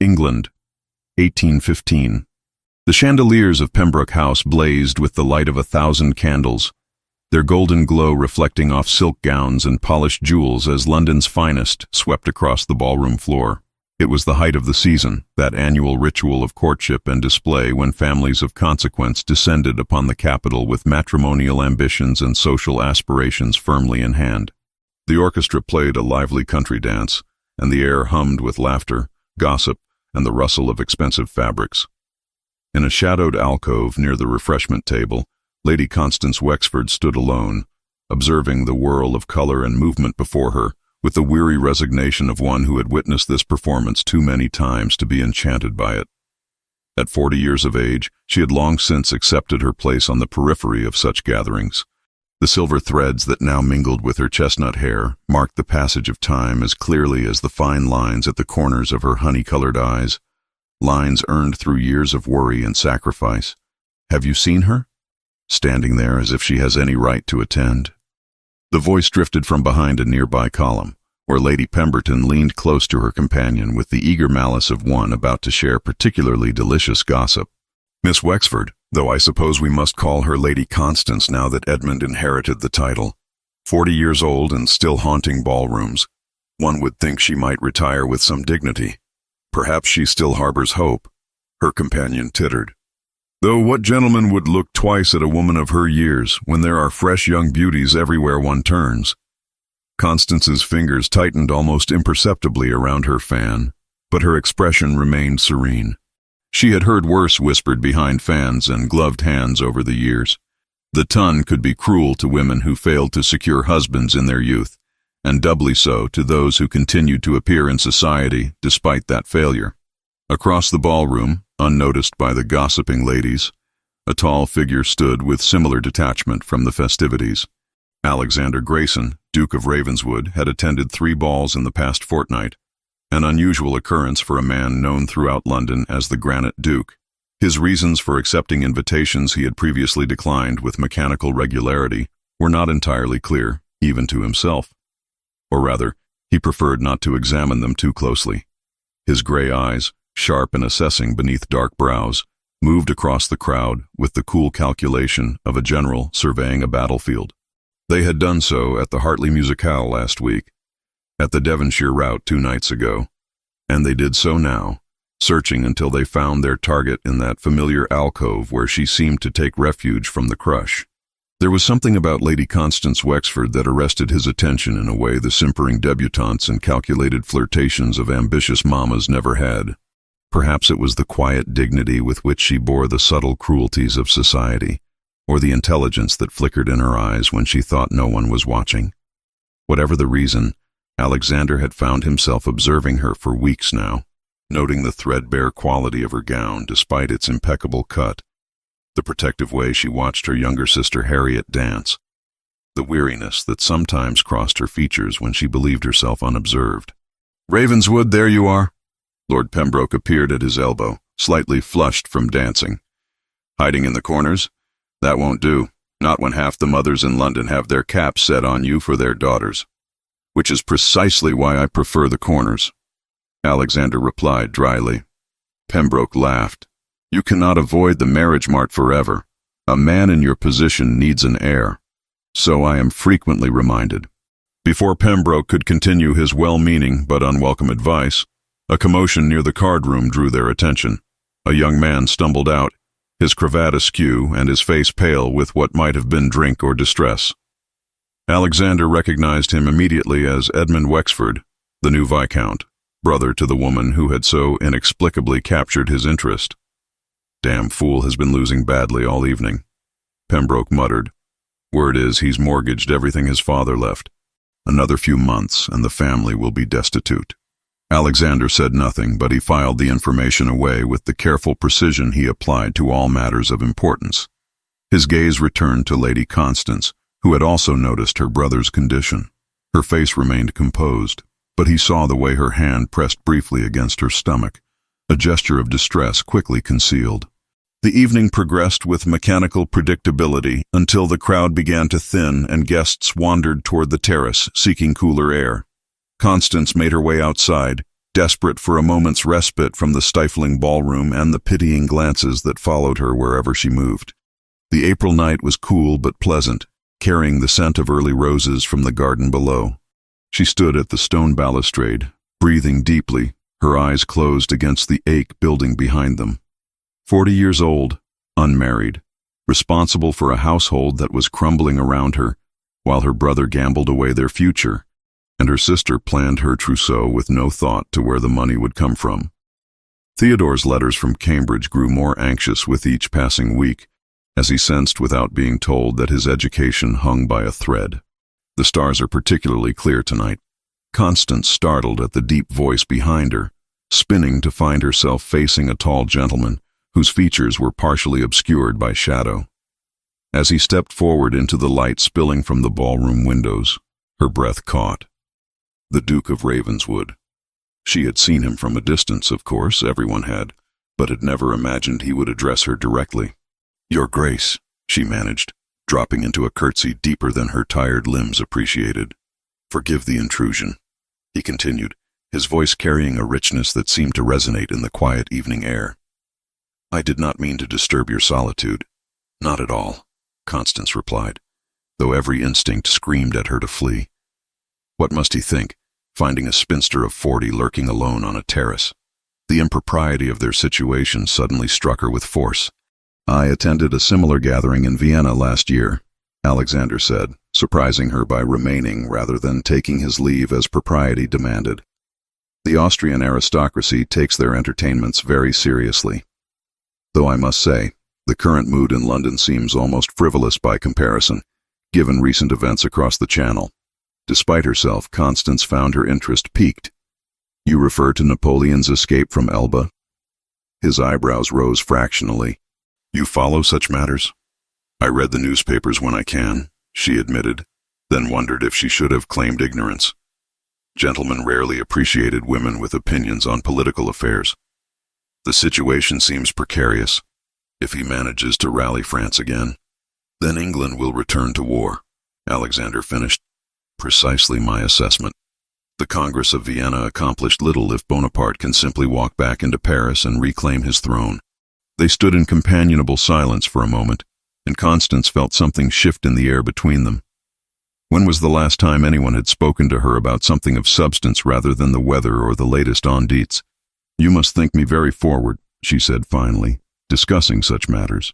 England, 1815. The chandeliers of Pembroke House blazed with the light of 1,000 candles, their golden glow reflecting off silk gowns and polished jewels as London's finest swept across the ballroom floor. It was the height of the season, that annual ritual of courtship and display when families of consequence descended upon the capital with matrimonial ambitions and social aspirations firmly in hand. The orchestra played a lively country dance, and the air hummed with laughter, gossip, and the rustle of expensive fabrics. In a shadowed alcove near the refreshment table, Lady Constance Wexford stood alone, observing the whirl of color and movement before her, with the weary resignation of one who had witnessed this performance too many times to be enchanted by it. At 40 years of age, she had long since accepted her place on the periphery of such gatherings. The silver threads that now mingled with her chestnut hair marked the passage of time as clearly as the fine lines at the corners of her honey-colored eyes, lines earned through years of worry and sacrifice. Have you seen her? Standing there as if she has any right to attend. The voice drifted from behind a nearby column, where Lady Pemberton leaned close to her companion with the eager malice of one about to share particularly delicious gossip. Miss Wexford, though I suppose we must call her Lady Constance now that Edmund inherited the title. 40 years old and still haunting ballrooms. One would think she might retire with some dignity. Perhaps she still harbors hope. Her companion tittered. Though what gentleman would look twice at a woman of her years when there are fresh young beauties everywhere one turns? Constance's fingers tightened almost imperceptibly around her fan, but her expression remained serene. She had heard worse whispered behind fans and gloved hands over the years. The tongue could be cruel to women who failed to secure husbands in their youth, and doubly so to those who continued to appear in society despite that failure. Across the ballroom, unnoticed by the gossiping ladies, a tall figure stood with similar detachment from the festivities. Alexander Grayson, Duke of Ravenswood, had attended 3 balls in the past fortnight, an unusual occurrence for a man known throughout London as the Granite Duke. His reasons for accepting invitations he had previously declined with mechanical regularity were not entirely clear, even to himself. Or rather, he preferred not to examine them too closely. His gray eyes, sharp and assessing beneath dark brows, moved across the crowd with the cool calculation of a general surveying a battlefield. They had done so at the Hartley Musicale last week, at the Devonshire rout 2 nights ago, and they did so now, searching until they found their target in that familiar alcove where she seemed to take refuge from the crush. There was something about Lady Constance Wexford that arrested his attention in a way the simpering debutantes and calculated flirtations of ambitious mammas never had. Perhaps it was the quiet dignity with which she bore the subtle cruelties of society, or the intelligence that flickered in her eyes when she thought no one was watching. Whatever the reason, Alexander had found himself observing her for weeks now, noting the threadbare quality of her gown despite its impeccable cut, the protective way she watched her younger sister Harriet dance, the weariness that sometimes crossed her features when she believed herself unobserved. "Ravenswood, there you are." Lord Pembroke appeared at his elbow, slightly flushed from dancing. "Hiding in the corners? That won't do, not when half the mothers in London have their caps set on you for their daughters. Which is precisely why I prefer the corners," Alexander replied dryly. Pembroke laughed. "You cannot avoid the marriage mart forever. A man in your position needs an heir. So I am frequently reminded." Before Pembroke could continue his well-meaning but unwelcome advice, a commotion near the card room drew their attention. A young man stumbled out, his cravat askew and his face pale with what might have been drink or distress. Alexander recognized him immediately as Edmund Wexford, the new Viscount, brother to the woman who had so inexplicably captured his interest. "Damn fool has been losing badly all evening," Pembroke muttered. "Word is he's mortgaged everything his father left. Another few months and the family will be destitute." Alexander said nothing, but he filed the information away with the careful precision he applied to all matters of importance. His gaze returned to Lady Constance, who had also noticed her brother's condition. Her face remained composed, but he saw the way her hand pressed briefly against her stomach, a gesture of distress quickly concealed. The evening progressed with mechanical predictability until the crowd began to thin and guests wandered toward the terrace, seeking cooler air. Constance made her way outside, desperate for a moment's respite from the stifling ballroom and the pitying glances that followed her wherever she moved. The April night was cool but pleasant, carrying the scent of early roses from the garden below. She stood at the stone balustrade, breathing deeply, her eyes closed against the ache building behind them. 40 years old, unmarried, responsible for a household that was crumbling around her, while her brother gambled away their future, and her sister planned her trousseau with no thought to where the money would come from. Theodore's letters from Cambridge grew more anxious with each passing week, as he sensed without being told that his education hung by a thread. The stars are particularly clear tonight. Constance startled at the deep voice behind her, spinning to find herself facing a tall gentleman whose features were partially obscured by shadow. As he stepped forward into the light spilling from the ballroom windows, her breath caught. The Duke of Ravenswood. She had seen him from a distance, of course, everyone had, but had never imagined he would address her directly. "Your Grace," she managed, dropping into a curtsy deeper than her tired limbs appreciated. "Forgive the intrusion," he continued, his voice carrying a richness that seemed to resonate in the quiet evening air. "I did not mean to disturb your solitude." "Not at all," Constance replied, though every instinct screamed at her to flee. What must he think, finding a spinster of 40 lurking alone on a terrace? The impropriety of their situation suddenly struck her with force. "I attended a similar gathering in Vienna last year," Alexander said, surprising her by remaining rather than taking his leave as propriety demanded. "The Austrian aristocracy takes their entertainments very seriously. Though I must say, the current mood in London seems almost frivolous by comparison, given recent events across the Channel." Despite herself, Constance found her interest piqued. "You refer to Napoleon's escape from Elba?" His eyebrows rose fractionally. "You follow such matters?" "I read the newspapers when I can," she admitted, then wondered if she should have claimed ignorance. Gentlemen rarely appreciated women with opinions on political affairs. "The situation seems precarious. If he manages to rally France again, then England will return to war," Alexander finished. "Precisely my assessment. The Congress of Vienna accomplished little if Bonaparte can simply walk back into Paris and reclaim his throne." They stood in companionable silence for a moment, and Constance felt something shift in the air between them. When was the last time anyone had spoken to her about something of substance rather than the weather or the latest on deets? "You must think me very forward," she said finally, "discussing such matters.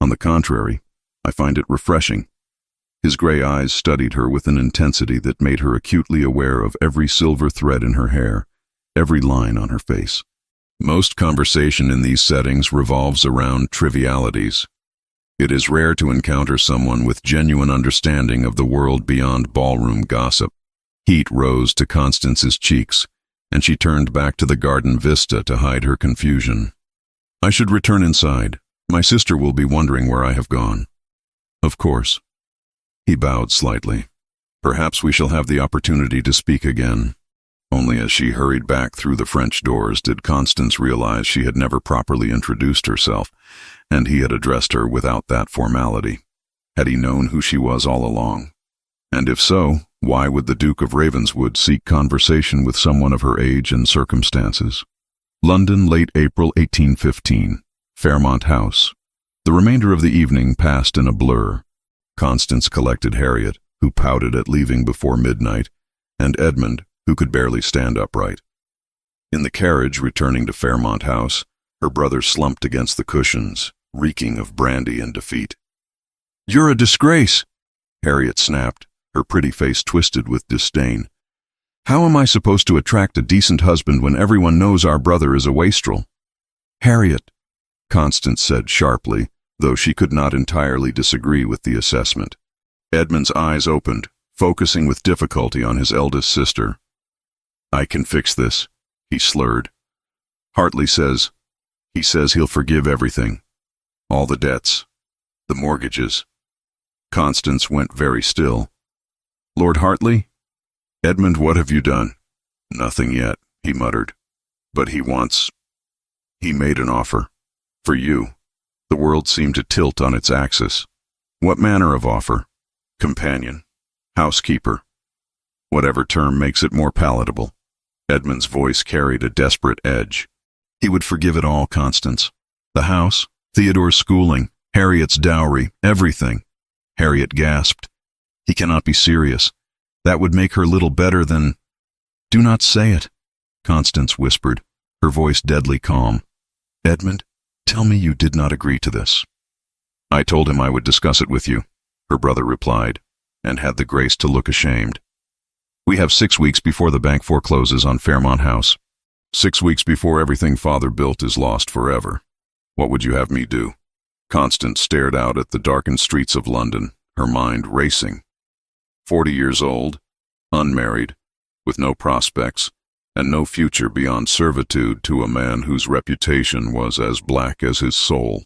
On the contrary, I find it refreshing." His gray eyes studied her with an intensity that made her acutely aware of every silver thread in her hair, every line on her face. Most conversation in these settings revolves around trivialities. It is rare to encounter someone with genuine understanding of the world beyond ballroom gossip. Heat rose to Constance's cheeks, and she turned back to the garden vista to hide her confusion. "I should return inside. My sister will be wondering where I have gone." "Of course." He bowed slightly. "Perhaps we shall have the opportunity to speak again." Only as she hurried back through the French doors did Constance realize she had never properly introduced herself, and he had addressed her without that formality. Had he known who she was all along? And if so, why would the Duke of Ravenswood seek conversation with someone of her age and circumstances? London, late April 1815. Fairmont House. The remainder of the evening passed in a blur. Constance collected Harriet, who pouted at leaving before midnight, and Edmund, who could barely stand upright. In the carriage returning to Fairmont House, her brother slumped against the cushions, reeking of brandy and defeat. "You're a disgrace," Harriet snapped, her pretty face twisted with disdain. "How am I supposed to attract a decent husband when everyone knows our brother is a wastrel?" "Harriet," Constance said sharply, though she could not entirely disagree with the assessment. Edmund's eyes opened, focusing with difficulty on his eldest sister. "I can fix this," he slurred. "Hartley says he'll forgive everything. All the debts, the mortgages." Constance went very still. "Lord Hartley?" "Edmund, what have you done?" "Nothing yet," he muttered. "But he made an offer. For you." The world seemed to tilt on its axis. "What manner of offer?" "Companion. Housekeeper. Whatever term makes it more palatable." Edmund's voice carried a desperate edge. He would forgive it all, Constance. The house, Theodore's schooling, Harriet's dowry, everything. Harriet gasped. He cannot be serious. That would make her little better than— Do not say it, Constance whispered, her voice deadly calm. Edmund, tell me you did not agree to this. I told him I would discuss it with you, her brother replied, and had the grace to look ashamed. We have 6 weeks before the bank forecloses on Fairmont House. 6 weeks before everything Father built is lost forever. What would you have me do? Constance stared out at the darkened streets of London, her mind racing. 40 years old, unmarried, with no prospects, and no future beyond servitude to a man whose reputation was as black as his soul.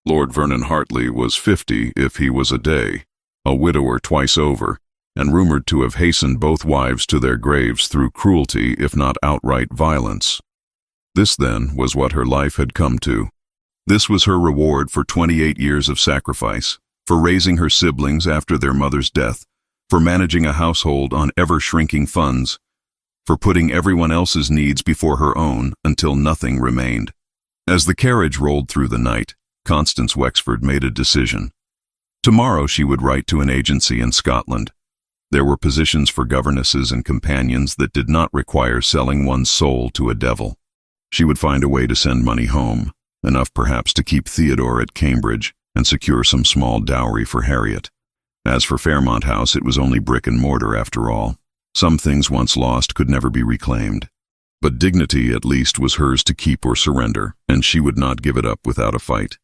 Lord Vernon Hartley was 50 if he was a day, a widower twice over, and rumored to have hastened both wives to their graves through cruelty if not outright violence. This, then, was what her life had come to. This was her reward for 28 years of sacrifice, for raising her siblings after their mother's death, for managing a household on ever-shrinking funds, for putting everyone else's needs before her own until nothing remained. As the carriage rolled through the night, Constance Wexford made a decision. Tomorrow she would write to an agency in Scotland. There were positions for governesses and companions that did not require selling one's soul to a devil. She would find a way to send money home, enough perhaps to keep Theodore at Cambridge and secure some small dowry for Harriet. As for Fairmont House, it was only brick and mortar after all. Some things once lost could never be reclaimed. But dignity, at least, was hers to keep or surrender, and she would not give it up without a fight.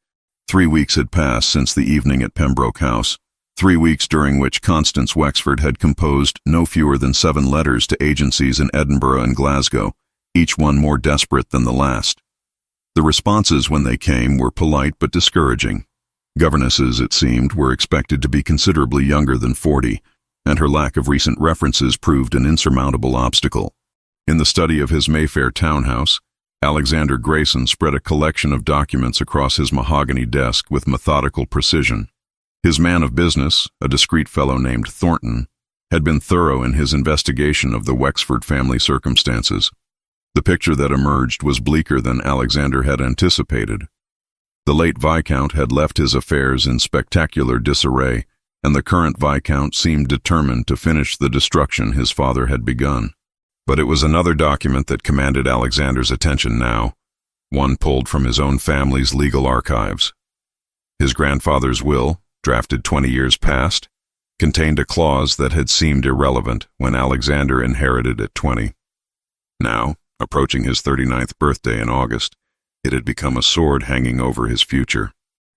3 weeks had passed since the evening at Pembroke House, 3 weeks during which Constance Wexford had composed no fewer than 7 letters to agencies in Edinburgh and Glasgow, each one more desperate than the last. The responses when they came were polite but discouraging. Governesses, it seemed, were expected to be considerably younger than 40, and her lack of recent references proved an insurmountable obstacle. In the study of his Mayfair townhouse, Alexander Grayson spread a collection of documents across his mahogany desk with methodical precision. His man of business, a discreet fellow named Thornton, had been thorough in his investigation of the Wexford family circumstances. The picture that emerged was bleaker than Alexander had anticipated. The late Viscount had left his affairs in spectacular disarray, and the current Viscount seemed determined to finish the destruction his father had begun. But it was another document that commanded Alexander's attention now, one pulled from his own family's legal archives. His grandfather's will, drafted 20 years past, contained a clause that had seemed irrelevant when Alexander inherited at 20. Now, approaching his 39th birthday in August, it had become a sword hanging over his future.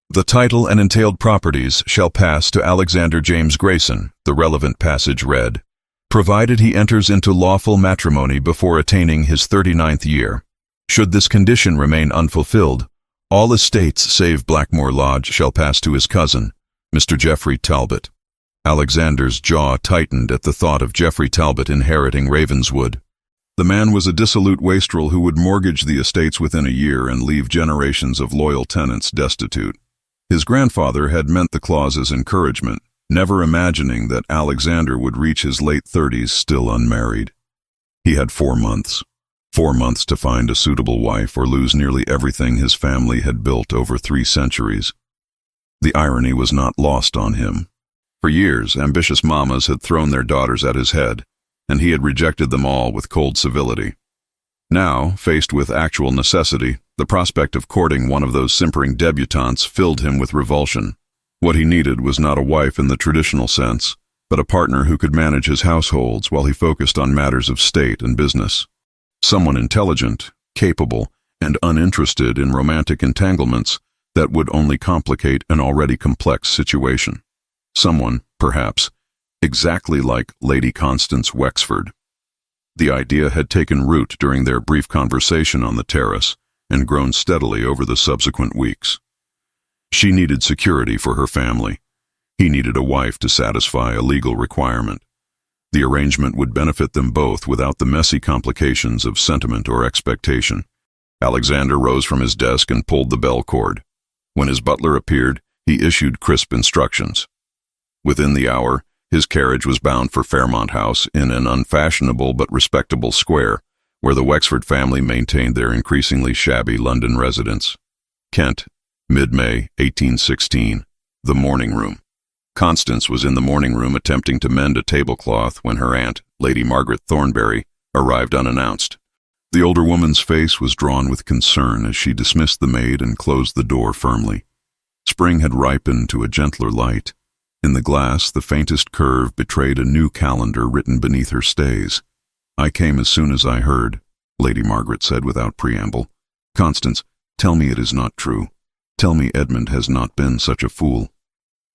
The title and entailed properties shall pass to Alexander James Grayson, the relevant passage read, provided he enters into lawful matrimony before attaining his 39th year. Should this condition remain unfulfilled, all estates save Blackmore Lodge shall pass to his cousin, Mr. Geoffrey Talbot. Alexander's jaw tightened at the thought of Geoffrey Talbot inheriting Ravenswood. The man was a dissolute wastrel who would mortgage the estates within a year and leave generations of loyal tenants destitute. His grandfather had meant the clause's encouragement, never imagining that Alexander would reach his late 30s still unmarried. He had 4 months. 4 months to find a suitable wife or lose nearly everything his family had built over 3 centuries. The irony was not lost on him. For years, ambitious mamas had thrown their daughters at his head, and he had rejected them all with cold civility. Now, faced with actual necessity, the prospect of courting one of those simpering debutantes filled him with revulsion. What he needed was not a wife in the traditional sense, but a partner who could manage his households while he focused on matters of state and business. Someone intelligent, capable, and uninterested in romantic entanglements that would only complicate an already complex situation. Someone, perhaps, exactly like Lady Constance Wexford. The idea had taken root during their brief conversation on the terrace and grown steadily over the subsequent weeks. She needed security for her family. He needed a wife to satisfy a legal requirement. The arrangement would benefit them both without the messy complications of sentiment or expectation. Alexander rose from his desk and pulled the bell cord. When his butler appeared, he issued crisp instructions. Within the hour, his carriage was bound for Fairmont House in an unfashionable but respectable square, where the Wexford family maintained their increasingly shabby London residence. Kent, mid-May 1816, the morning room. Constance was in the morning room attempting to mend a tablecloth when her aunt, Lady Margaret Thornbury, arrived unannounced. The older woman's face was drawn with concern as she dismissed the maid and closed the door firmly. Spring had ripened to a gentler light. In the glass, the faintest curve betrayed a new calendar written beneath her stays. "I came as soon as I heard," Lady Margaret said without preamble. "Constance, tell me it is not true. Tell me Edmund has not been such a fool."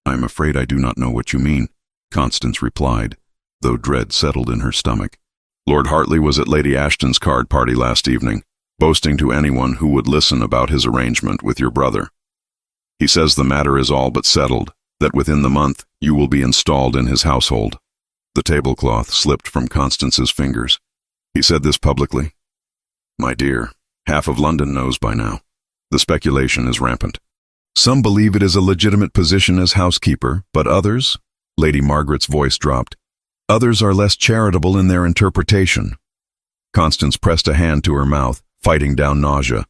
"I am afraid I do not know what you mean," Constance replied, though dread settled in her stomach. "Lord Hartley was at Lady Ashton's card party last evening, boasting to anyone who would listen about his arrangement with your brother. He says the matter is all but settled, that within the month you will be installed in his household." The tablecloth slipped from Constance's fingers. "He said this publicly?" "My dear, half of London knows by now. The speculation is rampant. Some believe it is a legitimate position as housekeeper, but others," Lady Margaret's voice dropped, "others are less charitable in their interpretation." Constance pressed a hand to her mouth, fighting down nausea.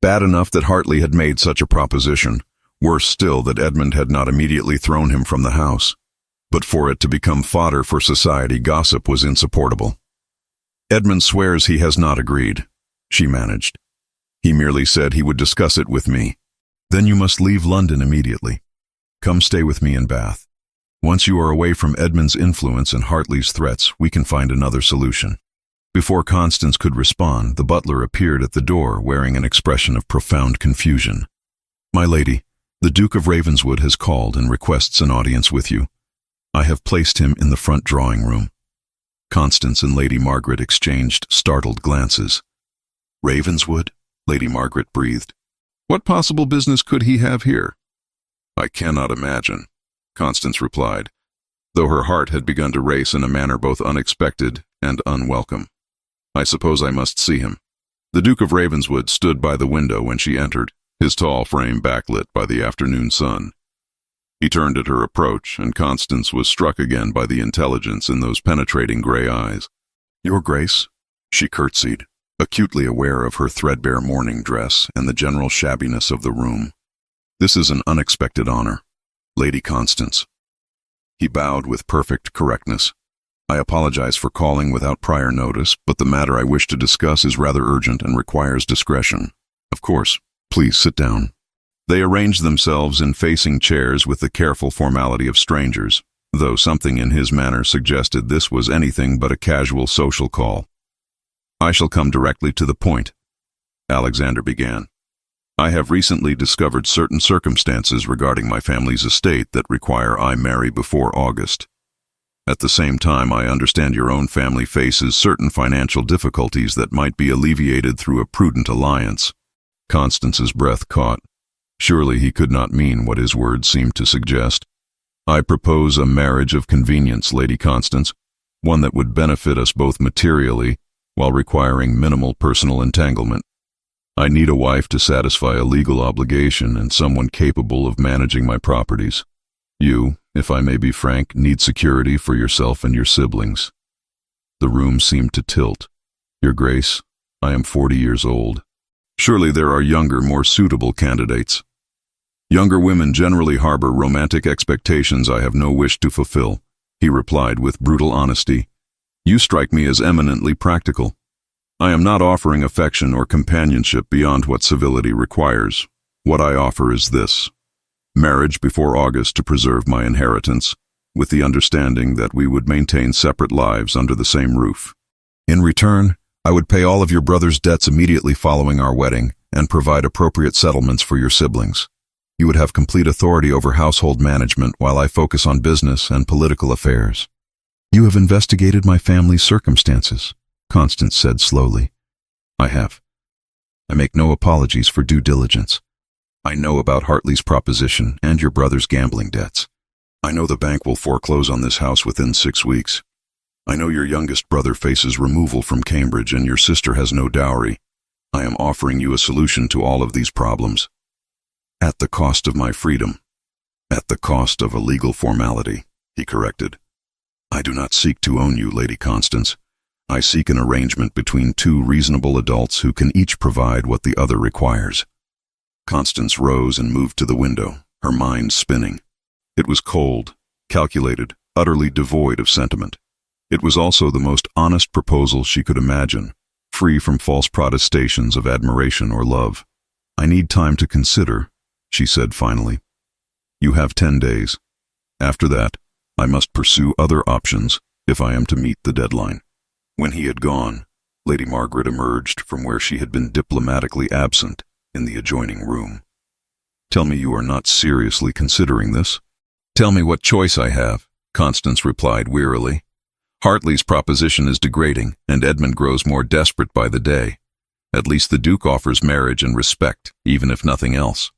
Bad enough that Hartley had made such a proposition. Worse still that Edmund had not immediately thrown him from the house. But for it to become fodder for society gossip was insupportable. "Edmund swears he has not agreed," she managed. "He merely said he would discuss it with me." "Then you must leave London immediately. Come stay with me in Bath. Once you are away from Edmund's influence and Hartley's threats, we can find another solution." Before Constance could respond, the butler appeared at the door wearing an expression of profound confusion. "My lady, the Duke of Ravenswood has called and requests an audience with you. I have placed him in the front drawing room." Constance and Lady Margaret exchanged startled glances. "Ravenswood?" Lady Margaret breathed. "What possible business could he have here?" "I cannot imagine," Constance replied, though her heart had begun to race in a manner both unexpected and unwelcome. "I suppose I must see him." The Duke of Ravenswood stood by the window when she entered, his tall frame backlit by the afternoon sun. He turned at her approach, and Constance was struck again by the intelligence in those penetrating gray eyes. "Your Grace," she curtsied, acutely aware of her threadbare morning dress and the general shabbiness of the room. "This is an unexpected honor. Lady Constance." He bowed with perfect correctness. "I apologize for calling without prior notice, but the matter I wish to discuss is rather urgent and requires discretion." "Of course. Please sit down." They arranged themselves in facing chairs with the careful formality of strangers, though something in his manner suggested this was anything but a casual social call. "I shall come directly to the point," Alexander began. "I have recently discovered certain circumstances regarding my family's estate that require I marry before August. At the same time, I understand your own family faces certain financial difficulties that might be alleviated through a prudent alliance." Constance's breath caught. Surely he could not mean what his words seemed to suggest. "I propose a marriage of convenience, Lady Constance, one that would benefit us both materially while requiring minimal personal entanglement. I need a wife to satisfy a legal obligation and someone capable of managing my properties. You, if I may be frank, need security for yourself and your siblings." The room seemed to tilt. "Your Grace, I am 40 years old. Surely there are younger, more suitable candidates." "Younger women generally harbor romantic expectations I have no wish to fulfill," he replied with brutal honesty. "You strike me as eminently practical. I am not offering affection or companionship beyond what civility requires. What I offer is this: marriage before August to preserve my inheritance, with the understanding that we would maintain separate lives under the same roof. In return, I would pay all of your brother's debts immediately following our wedding and provide appropriate settlements for your siblings. You would have complete authority over household management while I focus on business and political affairs." "You have investigated my family's circumstances," Constance said slowly. "I have. I make no apologies for due diligence. I know about Hartley's proposition and your brother's gambling debts. I know the bank will foreclose on this house within 6 weeks. I know your youngest brother faces removal from Cambridge and your sister has no dowry. I am offering you a solution to all of these problems. At the cost of my freedom. At the cost of a legal formality," he corrected. "I do not seek to own you, Lady Constance. I seek an arrangement between two reasonable adults who can each provide what the other requires. Constance rose and moved to the window, her mind spinning. It was cold, calculated, utterly devoid of sentiment. It was also the most honest proposal she could imagine, free from false protestations of admiration or love. "I need time to consider," she said finally. "You have 10 days. After that, I must pursue other options if I am to meet the deadline." When he had gone, Lady Margaret emerged from where she had been diplomatically absent in the adjoining room. "Tell me you are not seriously considering this." "Tell me what choice I have," Constance replied wearily. "Hartley's proposition is degrading, and Edmund grows more desperate by the day. At least the Duke offers marriage and respect, even if nothing else."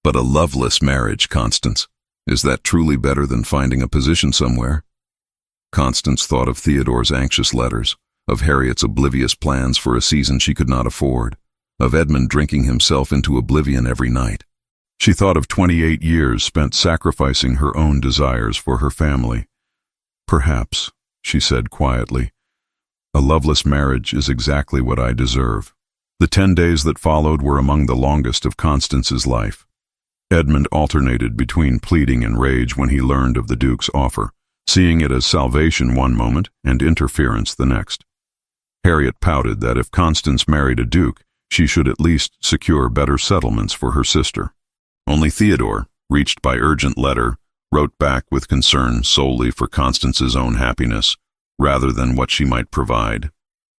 "But a loveless marriage, Constance. Is that truly better than finding a position somewhere?" Constance thought of Theodore's anxious letters, of Harriet's oblivious plans for a season she could not afford, of Edmund drinking himself into oblivion every night. She thought of 28 years spent sacrificing her own desires for her family. "Perhaps," she said quietly, "a loveless marriage is exactly what I deserve." The 10 days that followed were among the longest of Constance's life. Edmund alternated between pleading and rage when he learned of the Duke's offer, seeing it as salvation one moment and interference the next. Harriet pouted that if Constance married a Duke, she should at least secure better settlements for her sister. Only Theodore, reached by urgent letter, wrote back with concern solely for Constance's own happiness, rather than what she might provide.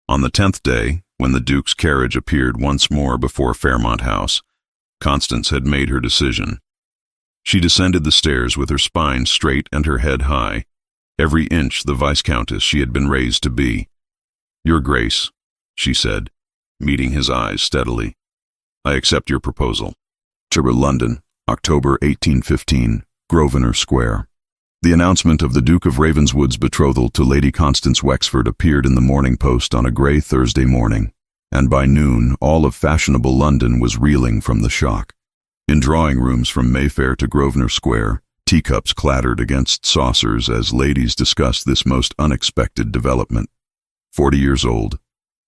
On the 10th day, when the Duke's carriage appeared once more before Fairmont House, Constance had made her decision. She descended the stairs with her spine straight and her head high, every inch the Viscountess she had been raised to be. "Your Grace," she said, meeting his eyes steadily, "I accept your proposal." To London, October 1815, Grosvenor Square. The announcement of the Duke of Ravenswood's betrothal to Lady Constance Wexford appeared in the Morning Post on a grey Thursday morning, and by noon all of fashionable London was reeling from the shock. In drawing rooms from Mayfair to Grosvenor Square, teacups clattered against saucers as ladies discussed this most unexpected development. 40 years old,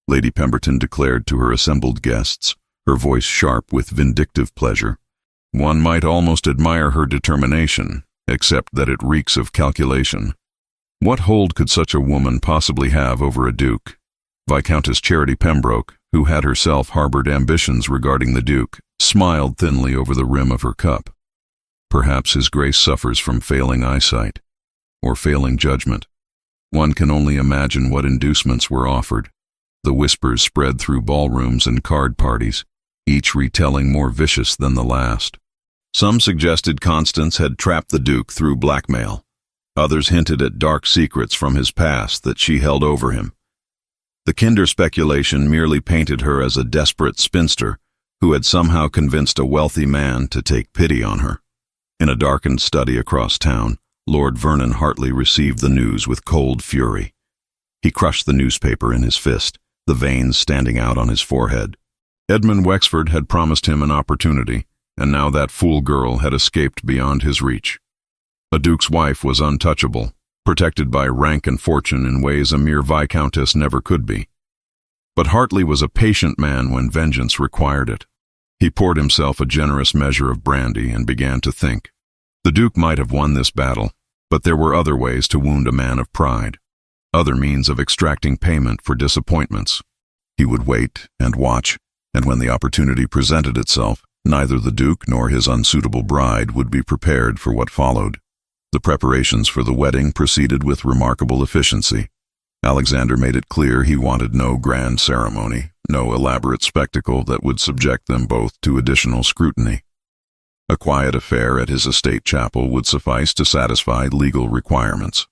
Lady Pemberton declared to her assembled guests, her voice sharp with vindictive pleasure. "One might almost admire her determination, except that it reeks of calculation. What hold could such a woman possibly have over a duke?" Viscountess Charity Pembroke, who had herself harbored ambitions regarding the Duke, smiled thinly over the rim of her cup. "Perhaps His Grace suffers from failing eyesight, or failing judgment." One can only imagine what inducements were offered. The whispers spread through ballrooms and card parties, each retelling more vicious than the last. Some suggested Constance had trapped the Duke through blackmail. Others hinted at dark secrets from his past that she held over him. The Kinder speculation merely painted her as a desperate spinster who had somehow convinced a wealthy man to take pity on her. In a darkened study across town, Lord Vernon Hartley received the news with cold fury. He crushed the newspaper in his fist, the veins standing out on his forehead. Edmund Wexford had promised him an opportunity, and now that fool girl had escaped beyond his reach. A duke's wife was untouchable, protected by rank and fortune in ways a mere viscountess never could be. But Hartley was a patient man when vengeance required it. He poured himself a generous measure of brandy and began to think. The Duke might have won this battle, but there were other ways to wound a man of pride, other means of extracting payment for disappointments. He would wait and watch, and when the opportunity presented itself, neither the Duke nor his unsuitable bride would be prepared for what followed. The preparations for the wedding proceeded with remarkable efficiency. Alexander made it clear he wanted no grand ceremony, no elaborate spectacle that would subject them both to additional scrutiny. A quiet affair at his estate chapel would suffice to satisfy legal requirements.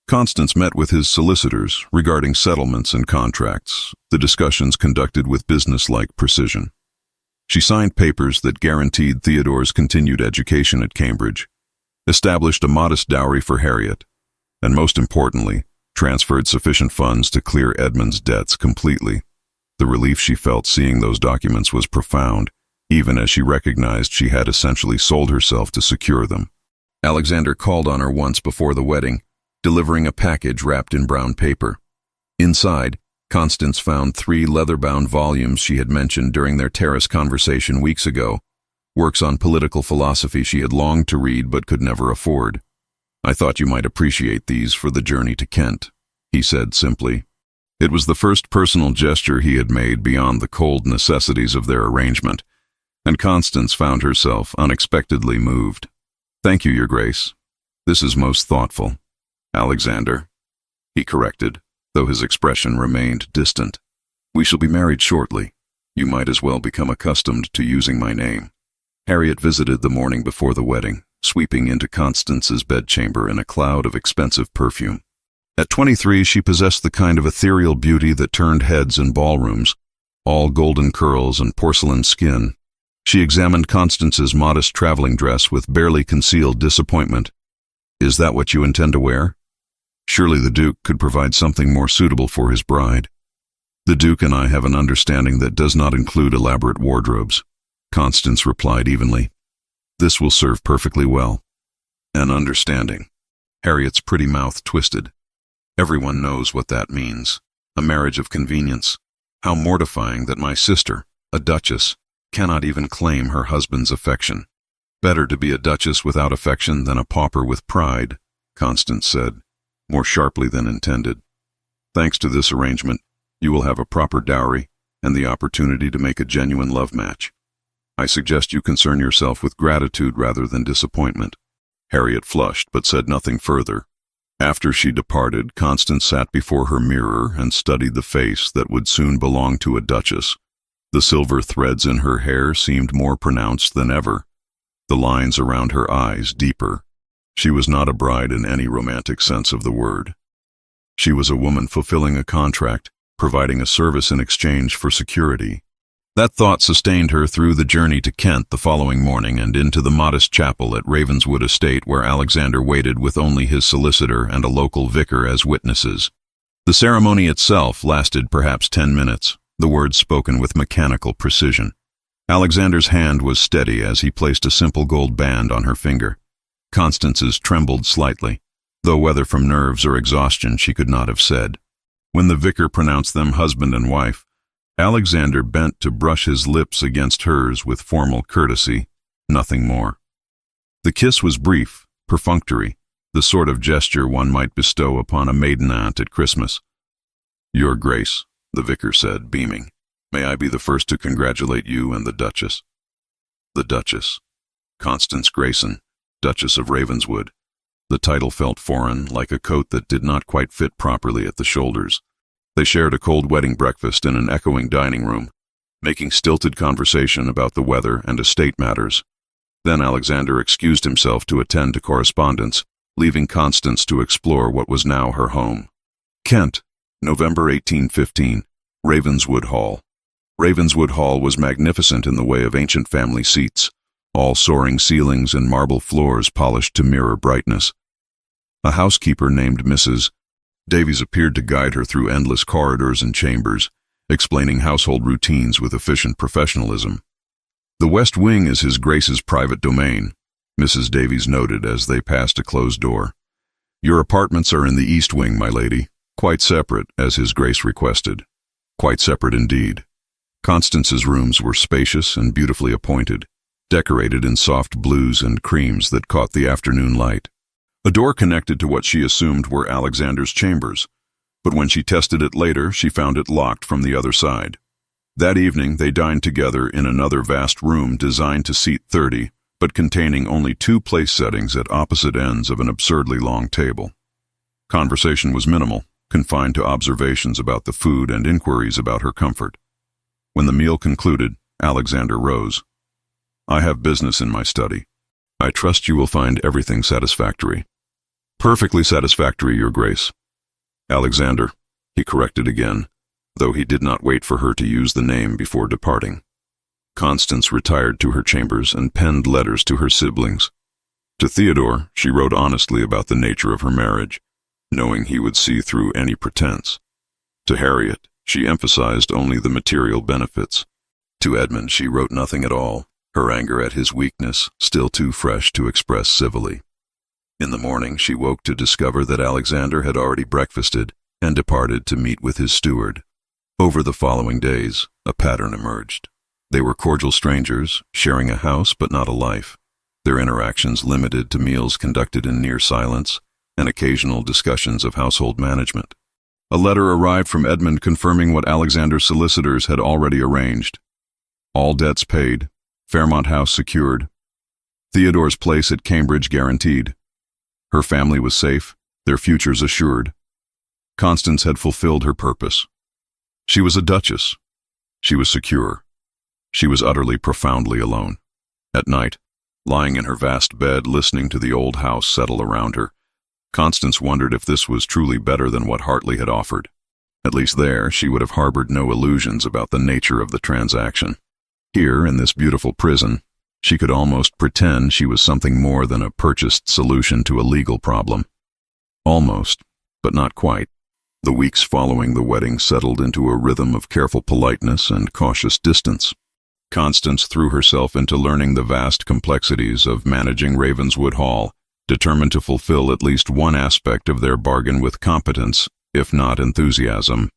Constance met with his solicitors regarding settlements and contracts, the discussions conducted with businesslike precision. She signed papers that guaranteed Theodore's continued education at Cambridge, established a modest dowry for Harriet, and most importantly, transferred sufficient funds to clear Edmund's debts completely. The relief she felt seeing those documents was profound, even as she recognized she had essentially sold herself to secure them. Alexander called on her once before the wedding, delivering a package wrapped in brown paper. Inside, Constance found 3 leather-bound volumes she had mentioned during their terrace conversation weeks ago, works on political philosophy she had longed to read but could never afford. "I thought you might appreciate these for the journey to Kent," he said simply. It was the first personal gesture he had made beyond the cold necessities of their arrangement, and Constance found herself unexpectedly moved. "Thank you, Your Grace. This is most thoughtful. Alexander," he corrected, though his expression remained distant. "We shall be married shortly. You might as well become accustomed to using my name." Harriet visited the morning before the wedding, sweeping into Constance's bedchamber in a cloud of expensive perfume. At 23, she possessed the kind of ethereal beauty that turned heads in ballrooms, all golden curls and porcelain skin. She examined Constance's modest traveling dress with barely concealed disappointment. "Is that what you intend to wear? Surely the Duke could provide something more suitable for his bride." "The Duke and I have an understanding that does not include elaborate wardrobes," Constance replied evenly. "This will serve perfectly well." "An understanding." Harriet's pretty mouth twisted. "Everyone knows what that means. A marriage of convenience. How mortifying that my sister, a duchess, cannot even claim her husband's affection." "Better to be a duchess without affection than a pauper with pride," Constance said, more sharply than intended. "Thanks to this arrangement, you will have a proper dowry and the opportunity to make a genuine love match. I suggest you concern yourself with gratitude rather than disappointment." Harriet flushed but said nothing further. After she departed, Constance sat before her mirror and studied the face that would soon belong to a duchess. The silver threads in her hair seemed more pronounced than ever, the lines around her eyes deeper. She was not a bride in any romantic sense of the word. She was a woman fulfilling a contract, providing a service in exchange for security. That thought sustained her through the journey to Kent the following morning and into the modest chapel at Ravenswood Estate where Alexander waited with only his solicitor and a local vicar as witnesses. The ceremony itself lasted perhaps 10 minutes, the words spoken with mechanical precision. Alexander's hand was steady as he placed a simple gold band on her finger. Constance's trembled slightly, though whether from nerves or exhaustion she could not have said. When the vicar pronounced them husband and wife, Alexander bent to brush his lips against hers with formal courtesy, nothing more. The kiss was brief, perfunctory, the sort of gesture one might bestow upon a maiden aunt at Christmas. "Your Grace," the vicar said, beaming, "may I be the first to congratulate you and the Duchess." The Duchess. Constance Grayson, Duchess of Ravenswood. The title felt foreign, like a coat that did not quite fit properly at the shoulders. They shared a cold wedding breakfast in an echoing dining room, making stilted conversation about the weather and estate matters. Then Alexander excused himself to attend to correspondence, leaving Constance to explore what was now her home. Kent, November 1815, Ravenswood Hall. Ravenswood Hall was magnificent in the way of ancient family seats, all soaring ceilings and marble floors polished to mirror brightness. A housekeeper named Mrs. Davies appeared to guide her through endless corridors and chambers, explaining household routines with efficient professionalism. "The West Wing is His Grace's private domain," Mrs. Davies noted as they passed a closed door. "Your apartments are in the East Wing, my lady, quite separate, as His Grace requested." Quite separate indeed. Constance's rooms were spacious and beautifully appointed, decorated in soft blues and creams that caught the afternoon light. A door connected to what she assumed were Alexander's chambers, but when she tested it later, she found it locked from the other side. That evening, they dined together in another vast room designed to seat 30, but containing only 2 place settings at opposite ends of an absurdly long table. Conversation was minimal, confined to observations about the food and inquiries about her comfort. When the meal concluded, Alexander rose. "I have business in my study. I trust you will find everything satisfactory." "Perfectly satisfactory, Your Grace." "Alexander," he corrected again, though he did not wait for her to use the name before departing. Constance retired to her chambers and penned letters to her siblings. To Theodore, she wrote honestly about the nature of her marriage, knowing he would see through any pretense. To Harriet, she emphasized only the material benefits. To Edmund, she wrote nothing at all, her anger at his weakness still too fresh to express civilly. In the morning, she woke to discover that Alexander had already breakfasted and departed to meet with his steward. Over the following days, a pattern emerged. They were cordial strangers, sharing a house but not a life, their interactions limited to meals conducted in near silence and occasional discussions of household management. A letter arrived from Edmund confirming what Alexander's solicitors had already arranged. All debts paid, Fairmont House secured, Theodore's place at Cambridge guaranteed. Her family was safe, their futures assured. Constance had fulfilled her purpose. She was a duchess. She was secure. She was utterly, profoundly alone. At night, lying in her vast bed, listening to the old house settle around her, Constance wondered if this was truly better than what Hartley had offered. At least there, she would have harbored no illusions about the nature of the transaction. Here, in this beautiful prison, she could almost pretend she was something more than a purchased solution to a legal problem. Almost, but not quite. The weeks following the wedding settled into a rhythm of careful politeness and cautious distance. Constance threw herself into learning the vast complexities of managing Ravenswood Hall, determined to fulfill at least one aspect of their bargain with competence, if not enthusiasm.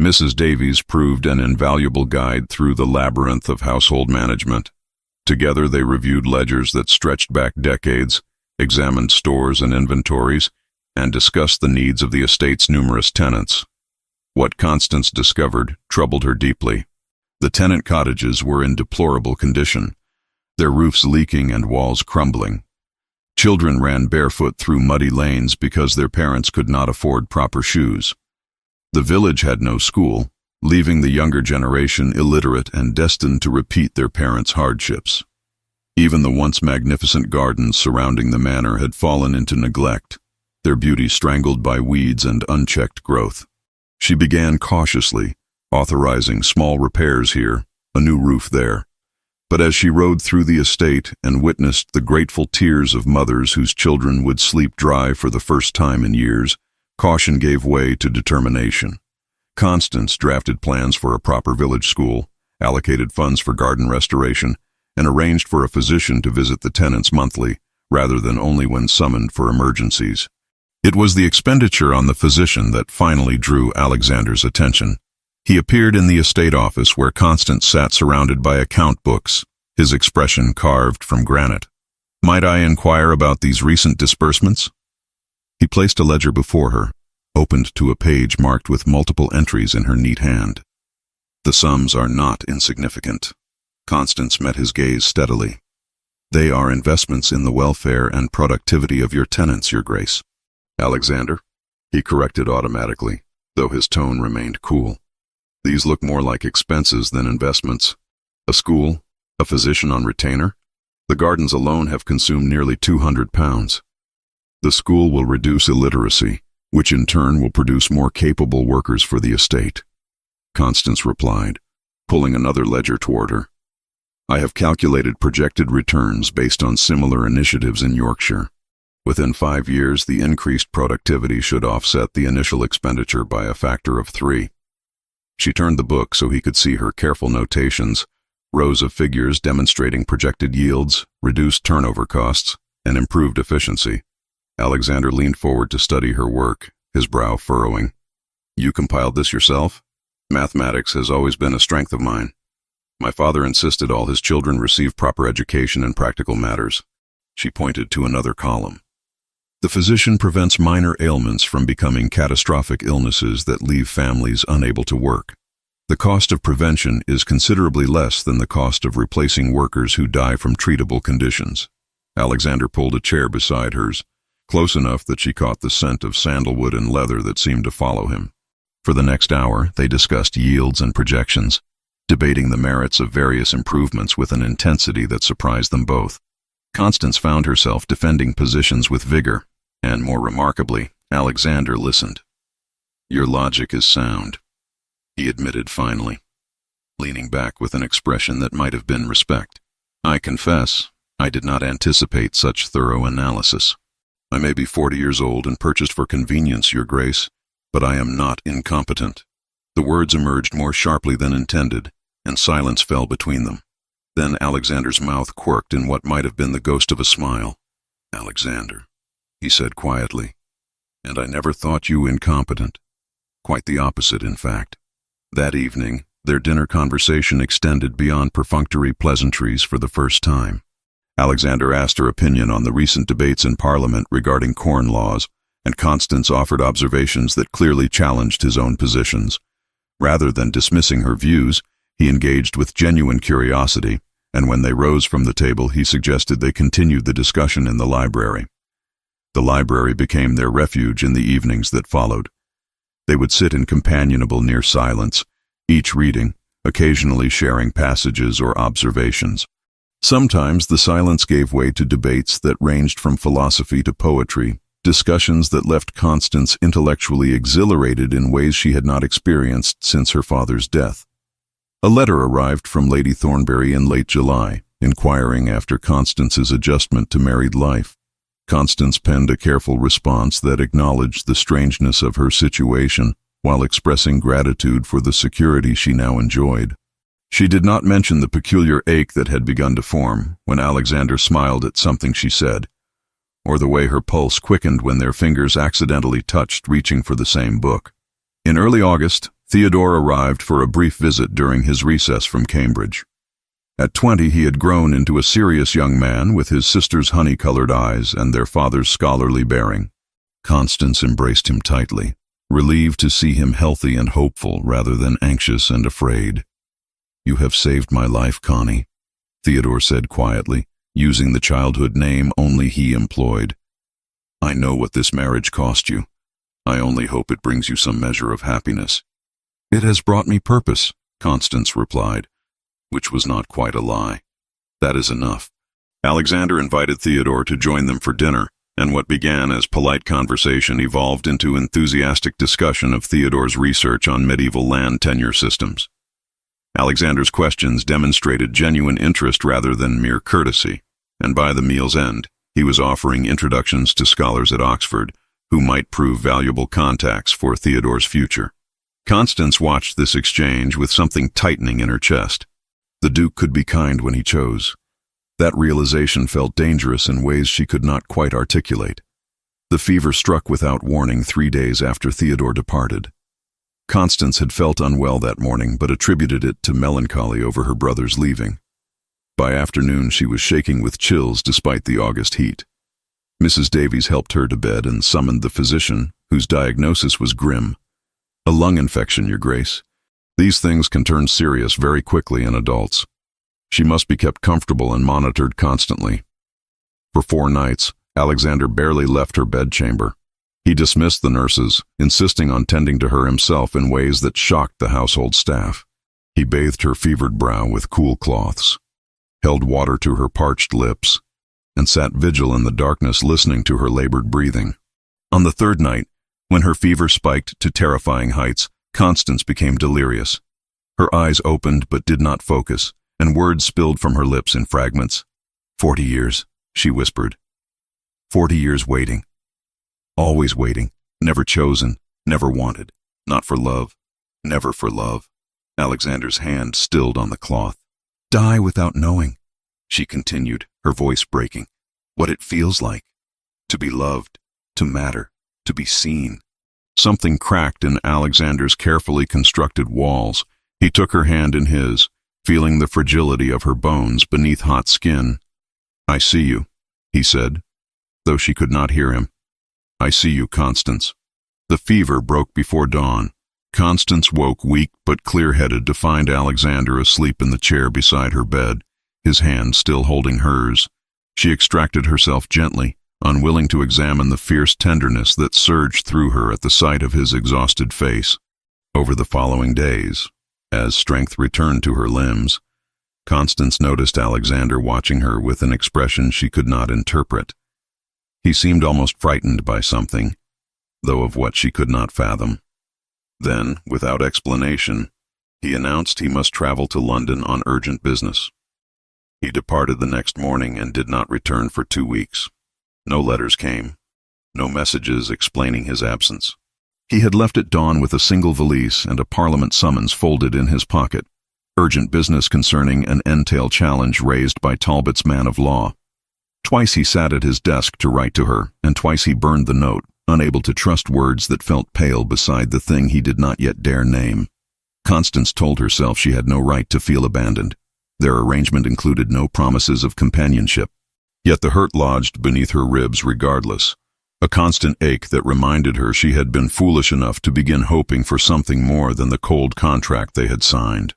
Mrs. Davies proved an invaluable guide through the labyrinth of household management. Together they reviewed ledgers that stretched back decades, examined stores and inventories, and discussed the needs of the estate's numerous tenants. What Constance discovered troubled her deeply. The tenant cottages were in deplorable condition, their roofs leaking and walls crumbling. Children ran barefoot through muddy lanes because their parents could not afford proper shoes. The village had no school, leaving the younger generation illiterate and destined to repeat their parents' hardships. Even the once magnificent gardens surrounding the manor had fallen into neglect, their beauty strangled by weeds and unchecked growth. She began cautiously, authorizing small repairs here, a new roof there. But as she rode through the estate and witnessed the grateful tears of mothers whose children would sleep dry for the first time in years, caution gave way to determination. Constance drafted plans for a proper village school, allocated funds for garden restoration, and arranged for a physician to visit the tenants monthly, rather than only when summoned for emergencies. It was the expenditure on the physician that finally drew Alexander's attention. He appeared in the estate office where Constance sat surrounded by account books, his expression carved from granite. "Might I inquire about these recent disbursements?" He placed a ledger before her, opened to a page marked with multiple entries in her neat hand. "The sums are not insignificant." Constance met his gaze steadily. "They are investments in the welfare and productivity of your tenants, Your Grace." "Alexander?" he corrected automatically, though his tone remained cool. "These look more like expenses than investments. A school, a physician on retainer. The gardens alone have consumed nearly £200. The school will reduce illiteracy, which in turn will produce more capable workers for the estate," Constance replied, pulling another ledger toward her. "I have calculated projected returns based on similar initiatives in Yorkshire. Within 5 years, the increased productivity should offset the initial expenditure by a factor of 3. She turned the book so he could see her careful notations, rows of figures demonstrating projected yields, reduced turnover costs, and improved efficiency. Alexander leaned forward to study her work, his brow furrowing. "You compiled this yourself? Mathematics has always been a strength of mine. My father insisted all his children receive proper education in practical matters." She pointed to another column. "The physician prevents minor ailments from becoming catastrophic illnesses that leave families unable to work. The cost of prevention is considerably less than the cost of replacing workers who die from treatable conditions." Alexander pulled a chair beside hers, close enough that she caught the scent of sandalwood and leather that seemed to follow him. For the next hour, they discussed yields and projections, debating the merits of various improvements with an intensity that surprised them both. Constance found herself defending positions with vigor, and more remarkably, Alexander listened. "Your logic is sound," he admitted finally, leaning back with an expression that might have been respect. "I confess, I did not anticipate such thorough analysis. I may be 40 years old and purchased for convenience, Your Grace, but I am not incompetent." The words emerged more sharply than intended, and silence fell between them. Then Alexander's mouth quirked in what might have been the ghost of a smile. "Alexander," he said quietly, "and I never thought you incompetent. Quite the opposite, in fact. That evening, their dinner conversation extended beyond perfunctory pleasantries for the first time. Alexander asked her opinion on the recent debates in Parliament regarding corn laws, and Constance offered observations that clearly challenged his own positions. Rather than dismissing her views, he engaged with genuine curiosity, and when they rose from the table, he suggested they continued the discussion in the library. The library became their refuge in the evenings that followed. They would sit in companionable near silence, each reading, occasionally sharing passages or observations. Sometimes the silence gave way to debates that ranged from philosophy to poetry, discussions that left Constance intellectually exhilarated in ways she had not experienced since her father's death. A letter arrived from Lady Thornbury in late July, inquiring after Constance's adjustment to married life. Constance penned a careful response that acknowledged the strangeness of her situation while expressing gratitude for the security she now enjoyed. She did not mention the peculiar ache that had begun to form when Alexander smiled at something she said, or the way her pulse quickened when their fingers accidentally touched, reaching for the same book. In early August, Theodore arrived for a brief visit during his recess from Cambridge. At 20, he had grown into a serious young man with his sister's honey-colored eyes and their father's scholarly bearing. Constance embraced him tightly, relieved to see him healthy and hopeful rather than anxious and afraid. "You have saved my life, Connie," Theodore said quietly, using the childhood name only he employed. "I know what this marriage cost you. I only hope it brings you some measure of happiness." "It has brought me purpose," Constance replied, which was not quite a lie. "That is enough." Alexander invited Theodore to join them for dinner, and what began as polite conversation evolved into enthusiastic discussion of Theodore's research on medieval land tenure systems. Alexander's questions demonstrated genuine interest rather than mere courtesy, and by the meal's end, he was offering introductions to scholars at Oxford who might prove valuable contacts for Theodore's future. Constance watched this exchange with something tightening in her chest. The Duke could be kind when he chose. That realization felt dangerous in ways she could not quite articulate. The fever struck without warning 3 days after Theodore departed. Constance had felt unwell that morning, but attributed it to melancholy over her brother's leaving. By afternoon, she was shaking with chills despite the August heat. Mrs. Davies helped her to bed and summoned the physician, whose diagnosis was grim. "A lung infection, Your Grace. These things can turn serious very quickly in adults. She must be kept comfortable and monitored constantly." For 4 nights, Alexander barely left her bedchamber. He dismissed the nurses, insisting on tending to her himself in ways that shocked the household staff. He bathed her fevered brow with cool cloths, held water to her parched lips, and sat vigil in the darkness listening to her labored breathing. On the 3rd night, when her fever spiked to terrifying heights, Constance became delirious. Her eyes opened but did not focus, and words spilled from her lips in fragments. 40 years, she whispered. 40 years waiting. Always waiting, never chosen, never wanted, not for love, never for love. Alexander's hand stilled on the cloth. "Die without knowing," she continued, her voice breaking. "What it feels like. To be loved, to matter, to be seen." Something cracked in Alexander's carefully constructed walls. He took her hand in his, feeling the fragility of her bones beneath hot skin. "I see you," he said, though she could not hear him. "I see you, Constance." The fever broke before dawn. Constance woke weak but clear-headed to find Alexander asleep in the chair beside her bed, his hand still holding hers. She extracted herself gently, unwilling to examine the fierce tenderness that surged through her at the sight of his exhausted face. Over the following days, as strength returned to her limbs, Constance noticed Alexander watching her with an expression she could not interpret. He seemed almost frightened by something, though of what she could not fathom. Then, without explanation, he announced he must travel to London on urgent business. He departed the next morning and did not return for 2 weeks. No letters came, no messages explaining his absence. He had left at dawn with a single valise and a Parliament summons folded in his pocket, urgent business concerning an entail challenge raised by Talbot's man of law. Twice he sat at his desk to write to her, and twice he burned the note, unable to trust words that felt pale beside the thing he did not yet dare name. Constance told herself she had no right to feel abandoned. Their arrangement included no promises of companionship. Yet the hurt lodged beneath her ribs regardless, a constant ache that reminded her she had been foolish enough to begin hoping for something more than the cold contract they had signed.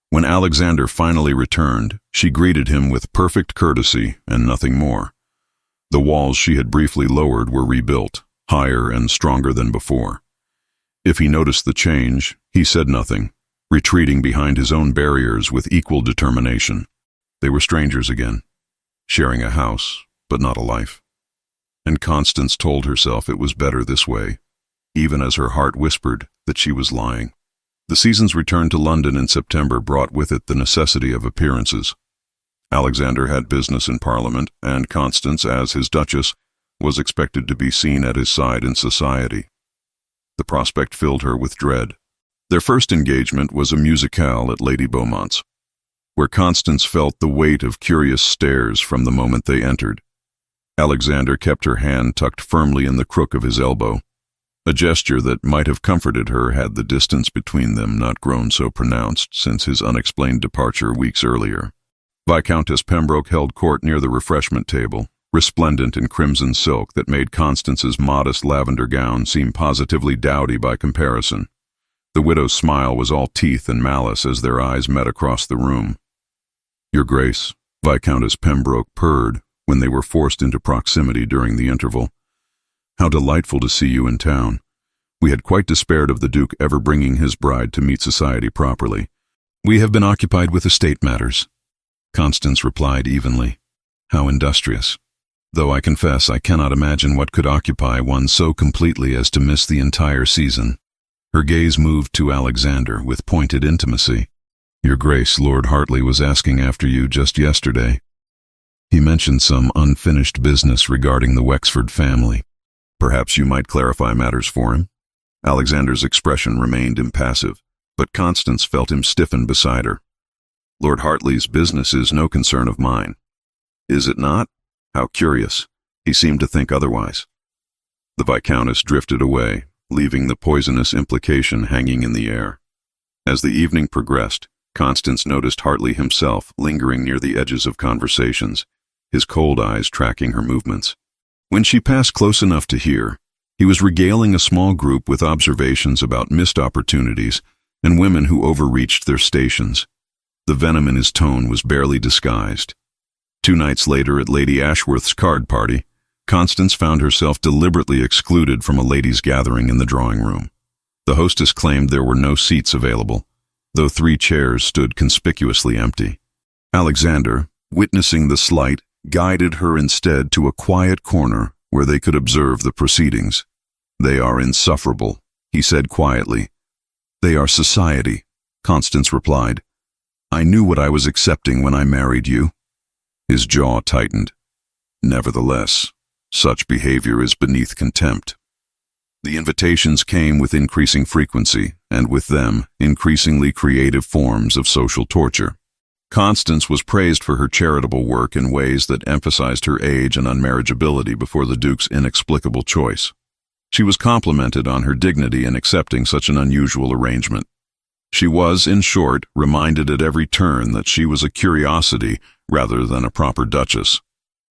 When Alexander finally returned, she greeted him with perfect courtesy and nothing more. The walls she had briefly lowered were rebuilt, higher and stronger than before. If he noticed the change, he said nothing, retreating behind his own barriers with equal determination. They were strangers again, sharing a house, but not a life. And Constance told herself it was better this way, even as her heart whispered that she was lying. The season's return to London in September brought with it the necessity of appearances. Alexander had business in Parliament, and Constance, as his Duchess, was expected to be seen at his side in society. The prospect filled her with dread. Their first engagement was a musicale at Lady Beaumont's, where Constance felt the weight of curious stares from the moment they entered. Alexander kept her hand tucked firmly in the crook of his elbow, a gesture that might have comforted her had the distance between them not grown so pronounced since his unexplained departure weeks earlier. Viscountess Pembroke held court near the refreshment table, resplendent in crimson silk that made Constance's modest lavender gown seem positively dowdy by comparison. The widow's smile was all teeth and malice as their eyes met across the room. "Your Grace," Viscountess Pembroke purred when they were forced into proximity during the interval. "How delightful to see you in town. We had quite despaired of the Duke ever bringing his bride to meet society properly. We have been occupied with estate matters," Constance replied evenly. "How industrious. Though I confess I cannot imagine what could occupy one so completely as to miss the entire season." Her gaze moved to Alexander with pointed intimacy. "Your Grace, Lord Hartley was asking after you just yesterday. He mentioned some unfinished business regarding the Wexford family. Perhaps you might clarify matters for him?" Alexander's expression remained impassive, but Constance felt him stiffen beside her. "Lord Hartley's business is no concern of mine." "Is it not? How curious. He seemed to think otherwise." The Viscountess drifted away, leaving the poisonous implication hanging in the air. As the evening progressed, Constance noticed Hartley himself lingering near the edges of conversations, his cold eyes tracking her movements. When she passed close enough to hear, he was regaling a small group with observations about missed opportunities and women who overreached their stations. The venom in his tone was barely disguised. 2 nights later at Lady Ashworth's card party, Constance found herself deliberately excluded from a ladies' gathering in the drawing room. The hostess claimed there were no seats available, though 3 chairs stood conspicuously empty. Alexander, witnessing the slight, guided her instead to a quiet corner where they could observe the proceedings. "They are insufferable," he said quietly. "They are society," Constance replied. "I knew what I was accepting when I married you." His jaw tightened. "Nevertheless, such behavior is beneath contempt." The invitations came with increasing frequency, and with them, increasingly creative forms of social torture. Constance was praised for her charitable work in ways that emphasized her age and unmarriageability before the Duke's inexplicable choice. She was complimented on her dignity in accepting such an unusual arrangement. She was, in short, reminded at every turn that she was a curiosity rather than a proper duchess.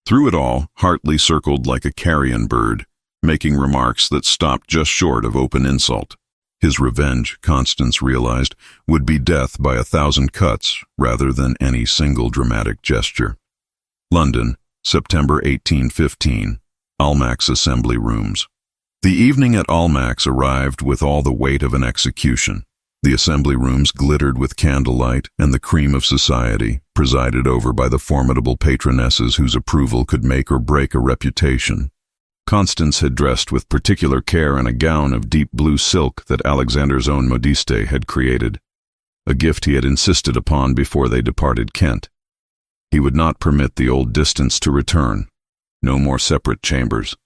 Through it all, Hartley circled like a carrion bird, making remarks that stopped just short of open insult. His revenge, Constance realized, would be death by 1,000 cuts rather than any single dramatic gesture. London, September 1815, Almack's Assembly Rooms. The evening at Almack's arrived with all the weight of an execution. The assembly rooms glittered with candlelight, and the cream of society, presided over by the formidable patronesses whose approval could make or break a reputation. Constance had dressed with particular care in a gown of deep blue silk that Alexander's own modiste had created, a gift he had insisted upon before they departed Kent. He would not permit the old distance to return. No more separate chambers.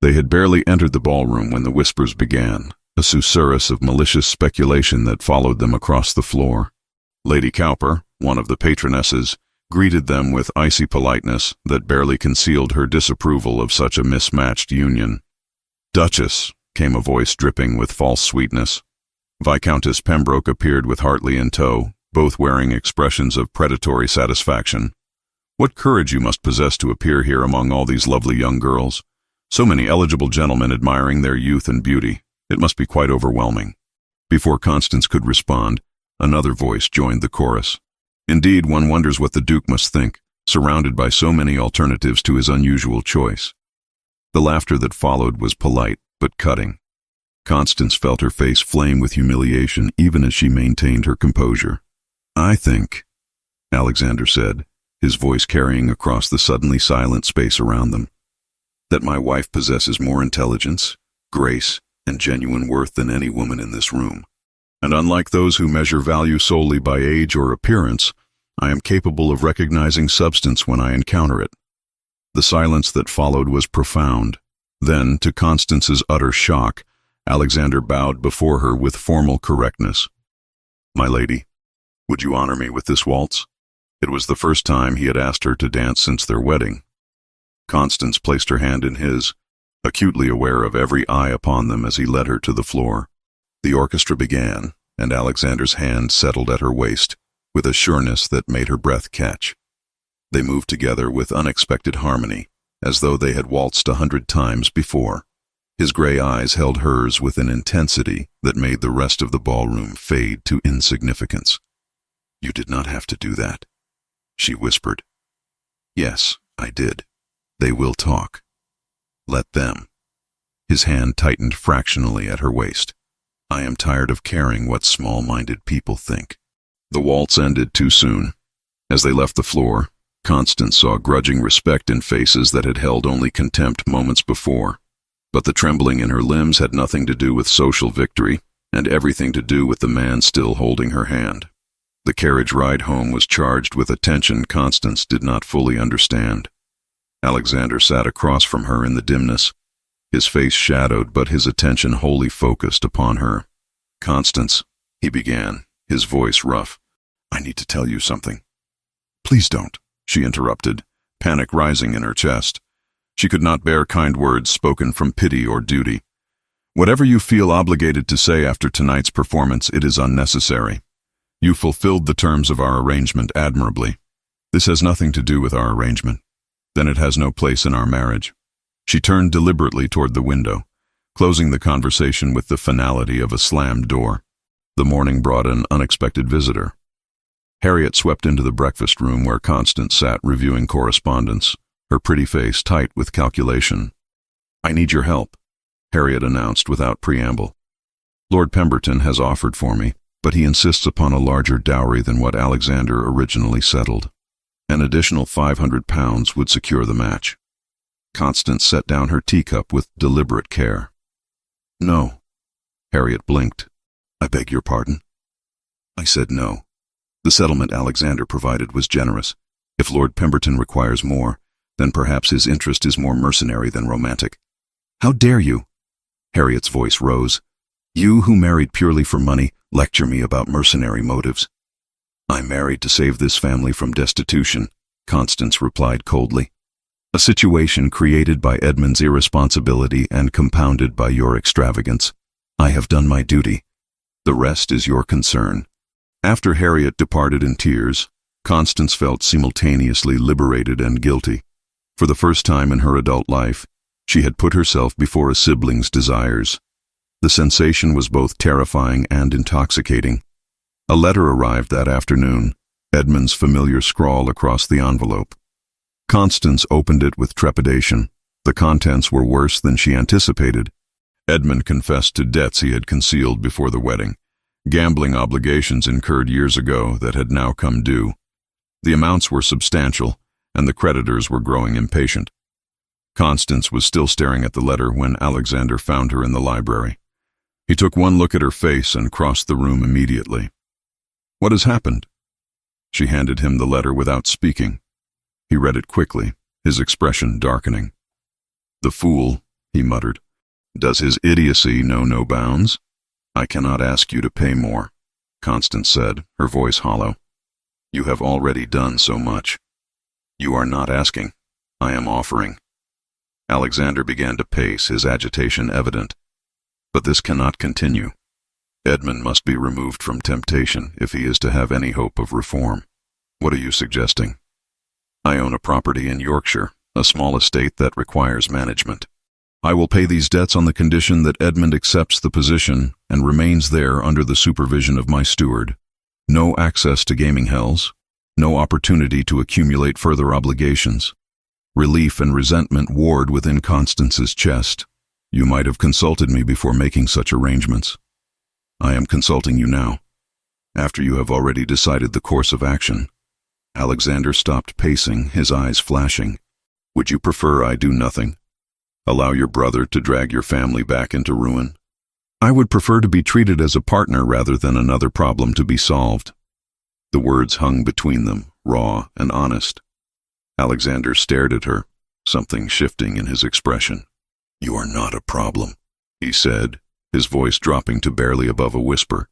They had barely entered the ballroom when the whispers began, a susurrus of malicious speculation that followed them across the floor. Lady Cowper, one of the patronesses, greeted them with icy politeness that barely concealed her disapproval of such a mismatched union. Duchess, came a voice dripping with false sweetness. Viscountess Pembroke appeared with Hartley in tow, both wearing expressions of predatory satisfaction. What courage you must possess to appear here among all these lovely young girls. So many eligible gentlemen admiring their youth and beauty. It must be quite overwhelming. Before Constance could respond, another voice joined the chorus. Indeed, one wonders what the Duke must think, surrounded by so many alternatives to his unusual choice. The laughter that followed was polite, but cutting. Constance felt her face flame with humiliation even as she maintained her composure. "I think," Alexander said, his voice carrying across the suddenly silent space around them, "that my wife possesses more intelligence, grace, and genuine worth than any woman in this room. And unlike those who measure value solely by age or appearance, I am capable of recognizing substance when I encounter it." The silence that followed was profound. Then, to Constance's utter shock, Alexander bowed before her with formal correctness. "My lady, would you honor me with this waltz?" It was the first time he had asked her to dance since their wedding. Constance placed her hand in his, acutely aware of every eye upon them as he led her to the floor. The orchestra began, and Alexander's hand settled at her waist, with a sureness that made her breath catch. They moved together with unexpected harmony, as though they had waltzed 100 times before. His gray eyes held hers with an intensity that made the rest of the ballroom fade to insignificance. "You did not have to do that," she whispered. "Yes, I did. They will talk. Let them." His hand tightened fractionally at her waist. "I am tired of caring what small-minded people think." The waltz ended too soon. As they left the floor, Constance saw grudging respect in faces that had held only contempt moments before. But the trembling in her limbs had nothing to do with social victory, and everything to do with the man still holding her hand. The carriage ride home was charged with a tension Constance did not fully understand. Alexander sat across from her in the dimness, his face shadowed but his attention wholly focused upon her. "Constance," he began, his voice rough, "I need to tell you something." "Please don't," she interrupted, panic rising in her chest. She could not bear kind words spoken from pity or duty. "Whatever you feel obligated to say after tonight's performance, it is unnecessary. You fulfilled the terms of our arrangement admirably. This has nothing to do with our arrangement. Then it has no place in our marriage." She turned deliberately toward the window, closing the conversation with the finality of a slammed door. The morning brought an unexpected visitor. Harriet swept into the breakfast room where Constance sat reviewing correspondence, her pretty face tight with calculation. "I need your help," Harriet announced without preamble. "Lord Pemberton has offered for me, but he insists upon a larger dowry than what Alexander originally settled. An additional £500 would secure the match." Constance set down her teacup with deliberate care. "No." Harriet blinked. "I beg your pardon?" "I said no. The settlement Alexander provided was generous. If Lord Pemberton requires more, then perhaps his interest is more mercenary than romantic." "How dare you?" Harriet's voice rose. "You who married purely for money lecture me about mercenary motives." "I married to save this family from destitution," Constance replied coldly. "A situation created by Edmund's irresponsibility and compounded by your extravagance. I have done my duty. The rest is your concern." After Harriet departed in tears, Constance felt simultaneously liberated and guilty. For the first time in her adult life, she had put herself before a sibling's desires. The sensation was both terrifying and intoxicating. A letter arrived that afternoon, Edmund's familiar scrawl across the envelope. Constance opened it with trepidation. The contents were worse than she anticipated. Edmund confessed to debts he had concealed before the wedding, gambling obligations incurred years ago that had now come due. The amounts were substantial, and the creditors were growing impatient. Constance was still staring at the letter when Alexander found her in the library. He took one look at her face and crossed the room immediately. "What has happened?" She handed him the letter without speaking. He read it quickly, his expression darkening. "The fool," he muttered. "Does his idiocy know no bounds?" "I cannot ask you to pay more," Constance said, her voice hollow. "You have already done so much." "You are not asking. I am offering." Alexander began to pace, his agitation evident. But this cannot continue. Edmund must be removed from temptation if he is to have any hope of reform. What are you suggesting? I own a property in Yorkshire, a small estate that requires management. I will pay these debts on the condition that Edmund accepts the position and remains there under the supervision of my steward. No access to gaming hells, no opportunity to accumulate further obligations. Relief and resentment warred within Constance's chest. You might have consulted me before making such arrangements. I am consulting you now, after you have already decided the course of action. Alexander stopped pacing, his eyes flashing. Would you prefer I do nothing? Allow your brother to drag your family back into ruin? I would prefer to be treated as a partner rather than another problem to be solved. The words hung between them, raw and honest. Alexander stared at her, something shifting in his expression. You are not a problem, he said, his voice dropping to barely above a whisper.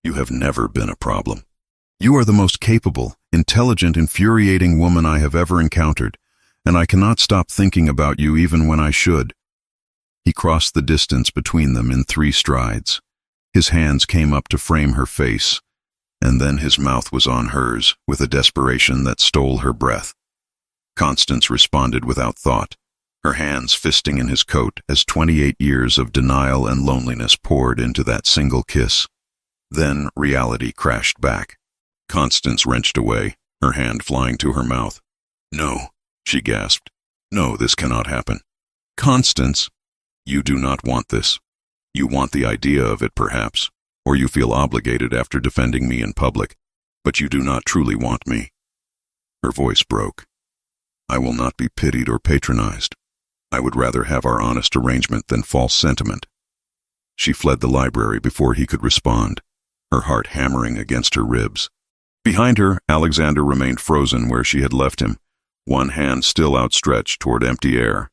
You have never been a problem. You are the most capable, intelligent, infuriating woman I have ever encountered, and I cannot stop thinking about you even when I should. He crossed the distance between them in 3 strides. His hands came up to frame her face, and then his mouth was on hers with a desperation that stole her breath. Constance responded without thought, her hands fisting in his coat as 28 years of denial and loneliness poured into that single kiss. Then reality crashed back. Constance wrenched away, her hand flying to her mouth. No, she gasped. No, this cannot happen. Constance, you do not want this. You want the idea of it, perhaps, or you feel obligated after defending me in public, but you do not truly want me. Her voice broke. I will not be pitied or patronized. I would rather have our honest arrangement than false sentiment. She fled the library before he could respond, her heart hammering against her ribs. Behind her, Alexander remained frozen where she had left him, one hand still outstretched toward empty air,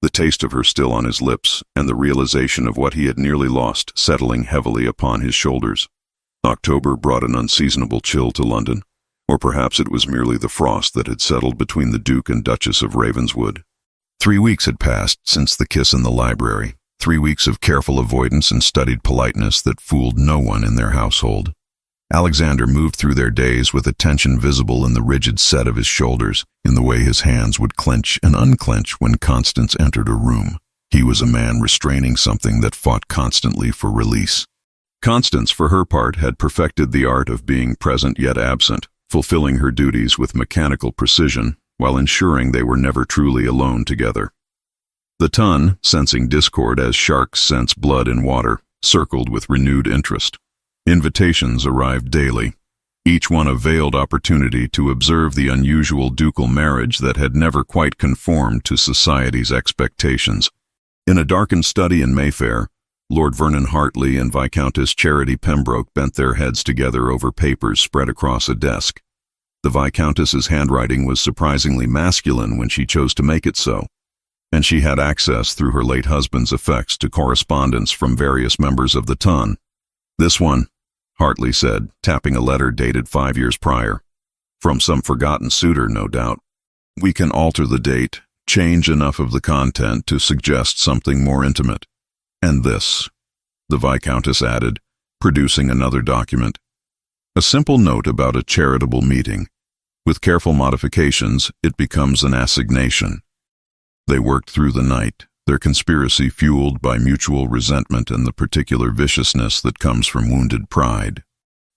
the taste of her still on his lips, and the realization of what he had nearly lost settling heavily upon his shoulders. October brought an unseasonable chill to London, or perhaps it was merely the frost that had settled between the Duke and Duchess of Ravenswood. 3 weeks had passed since the kiss in the library, 3 weeks of careful avoidance and studied politeness that fooled no one in their household. Alexander moved through their days with a tension visible in the rigid set of his shoulders, in the way his hands would clench and unclench when Constance entered a room. He was a man restraining something that fought constantly for release. Constance, for her part, had perfected the art of being present yet absent, fulfilling her duties with mechanical precision, while ensuring they were never truly alone together. The Tun, sensing discord as sharks sense blood in water, circled with renewed interest. Invitations arrived daily, each one a veiled opportunity to observe the unusual ducal marriage that had never quite conformed to society's expectations. In a darkened study in Mayfair, Lord Vernon Hartley and Viscountess Charity Pembroke bent their heads together over papers spread across a desk. The Viscountess's handwriting was surprisingly masculine when she chose to make it so, and she had access through her late husband's effects to correspondence from various members of the Tun. This one, Hartley said, tapping a letter dated 5 years prior. From some forgotten suitor, no doubt. We can alter the date, change enough of the content to suggest something more intimate. And this, the Viscountess added, producing another document. A simple note about a charitable meeting. With careful modifications, it becomes an assignation. They worked through the night, their conspiracy fueled by mutual resentment and the particular viciousness that comes from wounded pride.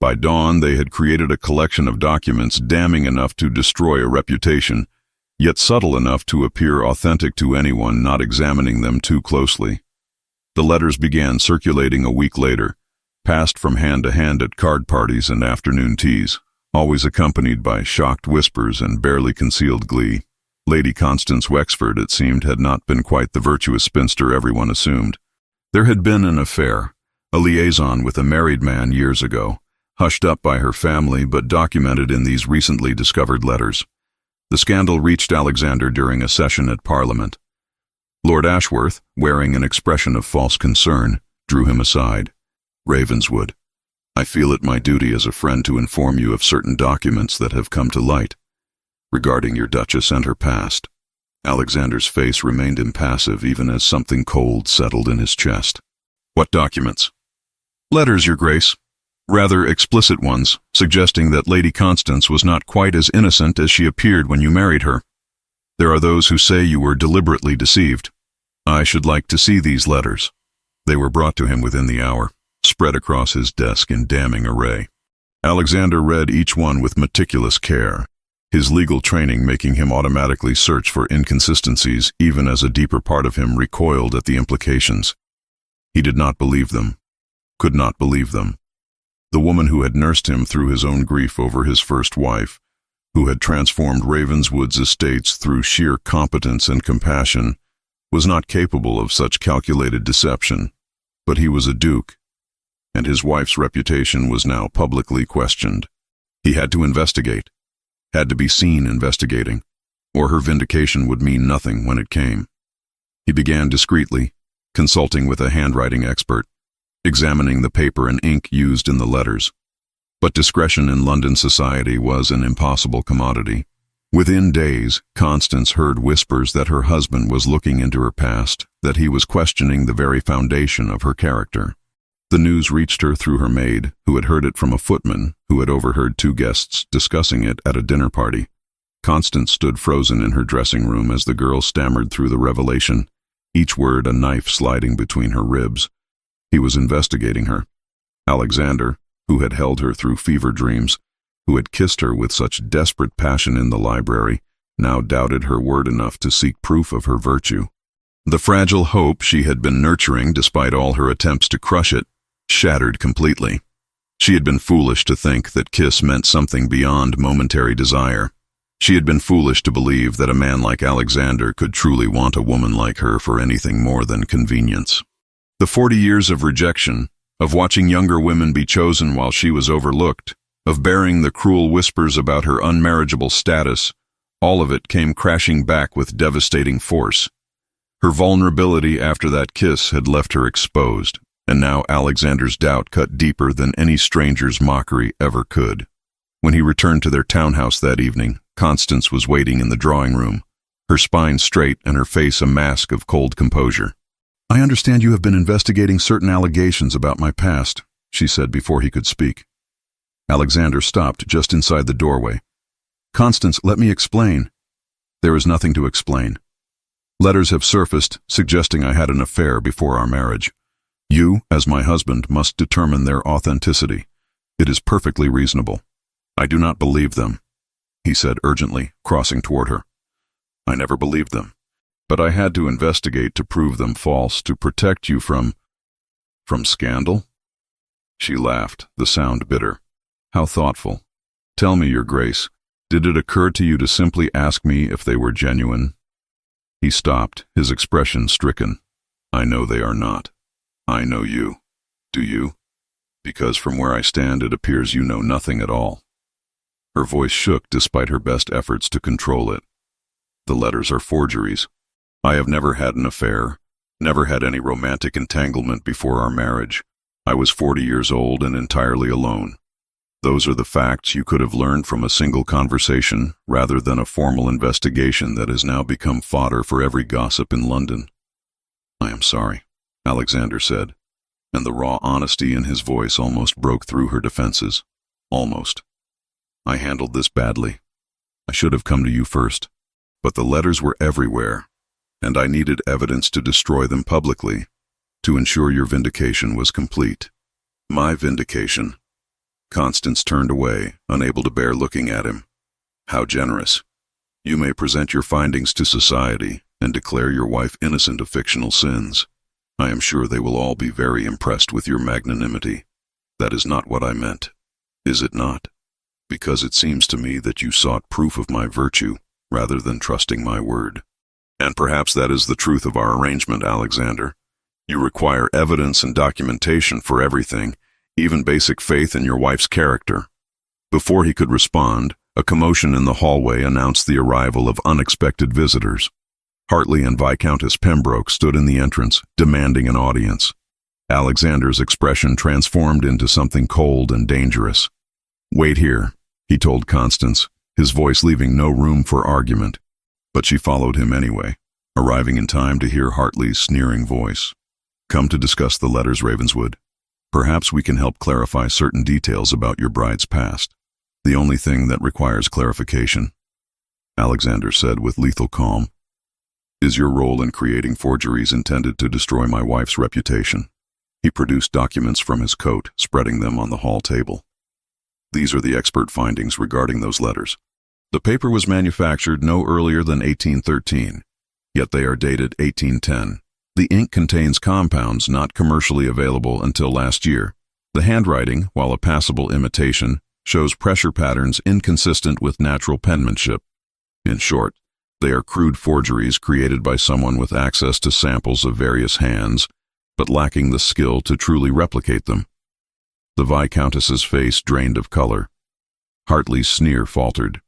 By dawn, they had created a collection of documents damning enough to destroy a reputation, yet subtle enough to appear authentic to anyone not examining them too closely. The letters began circulating a week later, passed from hand to hand at card parties and afternoon teas, always accompanied by shocked whispers and barely concealed glee. Lady Constance Wexford, it seemed, had not been quite the virtuous spinster everyone assumed. There had been an affair, a liaison with a married man years ago, hushed up by her family but documented in these recently discovered letters. The scandal reached Alexander during a session at Parliament. Lord Ashworth, wearing an expression of false concern, drew him aside. Ravenswood, I feel it my duty as a friend to inform you of certain documents that have come to light regarding your Duchess and her past. Alexander's face remained impassive even as something cold settled in his chest. What documents? Letters, Your Grace. Rather explicit ones, suggesting that Lady Constance was not quite as innocent as she appeared when you married her. There are those who say you were deliberately deceived. I should like to see these letters. They were brought to him within the hour, spread across his desk in damning array. Alexander read each one with meticulous care, his legal training making him automatically search for inconsistencies even as a deeper part of him recoiled at the implications. He did not believe them, could not believe them. The woman who had nursed him through his own grief over his first wife, who had transformed Ravenswood's estates through sheer competence and compassion, was not capable of such calculated deception. But he was a duke, and his wife's reputation was now publicly questioned. He had to investigate, had to be seen investigating, or her vindication would mean nothing when it came. He began discreetly, consulting with a handwriting expert, examining the paper and ink used in the letters. But discretion in London society was an impossible commodity. Within days, Constance heard whispers that her husband was looking into her past, that he was questioning the very foundation of her character. The news reached her through her maid, who had heard it from a footman who had overheard two guests discussing it at a dinner party. Constance stood frozen in her dressing room as the girl stammered through the revelation, each word a knife sliding between her ribs. He was investigating her. Alexander, who had held her through fever dreams, who had kissed her with such desperate passion in the library, now doubted her word enough to seek proof of her virtue. The fragile hope she had been nurturing, despite all her attempts to crush it, shattered completely. She had been foolish to think that kiss meant something beyond momentary desire. She had been foolish to believe that a man like Alexander could truly want a woman like her for anything more than convenience. The 40 years of rejection, of watching younger women be chosen while she was overlooked, of bearing the cruel whispers about her unmarriageable status, all of it came crashing back with devastating force. Her vulnerability after that kiss had left her exposed, and now Alexander's doubt cut deeper than any stranger's mockery ever could. When he returned to their townhouse that evening, Constance was waiting in the drawing room, her spine straight and her face a mask of cold composure. I understand you have been investigating certain allegations about my past, she said before he could speak. Alexander stopped just inside the doorway. Constance, let me explain. There is nothing to explain. Letters have surfaced suggesting I had an affair before our marriage. You, as my husband, must determine their authenticity. It is perfectly reasonable. I do not believe them, he said urgently, crossing toward her. I never believed them. But I had to investigate to prove them false, to protect you from scandal? She laughed, the sound bitter. How thoughtful. Tell me, Your Grace, did it occur to you to simply ask me if they were genuine? He stopped, his expression stricken. I know they are not. I know you. Do you? Because from where I stand it appears you know nothing at all. Her voice shook despite her best efforts to control it. The letters are forgeries. I have never had an affair, never had any romantic entanglement before our marriage. I was 40 years old and entirely alone. Those are the facts you could have learned from a single conversation rather than a formal investigation that has now become fodder for every gossip in London. I am sorry, Alexander said, and the raw honesty in his voice almost broke through her defenses. Almost. I handled this badly. I should have come to you first, but the letters were everywhere, and I needed evidence to destroy them publicly, to ensure your vindication was complete. My vindication. Constance turned away, unable to bear looking at him. How generous. You may present your findings to society and declare your wife innocent of fictional sins. I am sure they will all be very impressed with your magnanimity. That is not what I meant. Is it not? Because it seems to me that you sought proof of my virtue rather than trusting my word. And perhaps that is the truth of our arrangement, Alexander. You require evidence and documentation for everything, even basic faith in your wife's character. Before he could respond, a commotion in the hallway announced the arrival of unexpected visitors. Hartley and Viscountess Pembroke stood in the entrance, demanding an audience. Alexander's expression transformed into something cold and dangerous. Wait here, he told Constance, his voice leaving no room for argument. But she followed him anyway, arriving in time to hear Hartley's sneering voice. "Come to discuss the letters, Ravenswood. Perhaps we can help clarify certain details about your bride's past. The only thing that requires clarification," Alexander said with lethal calm, "is your role in creating forgeries intended to destroy my wife's reputation." He produced documents from his coat, spreading them on the hall table. "These are the expert findings regarding those letters. The paper was manufactured no earlier than 1813, yet they are dated 1810. The ink contains compounds not commercially available until last year. The handwriting, while a passable imitation, shows pressure patterns inconsistent with natural penmanship. In short, they are crude forgeries created by someone with access to samples of various hands, but lacking the skill to truly replicate them." The Viscountess's face drained of color. Hartley's sneer faltered.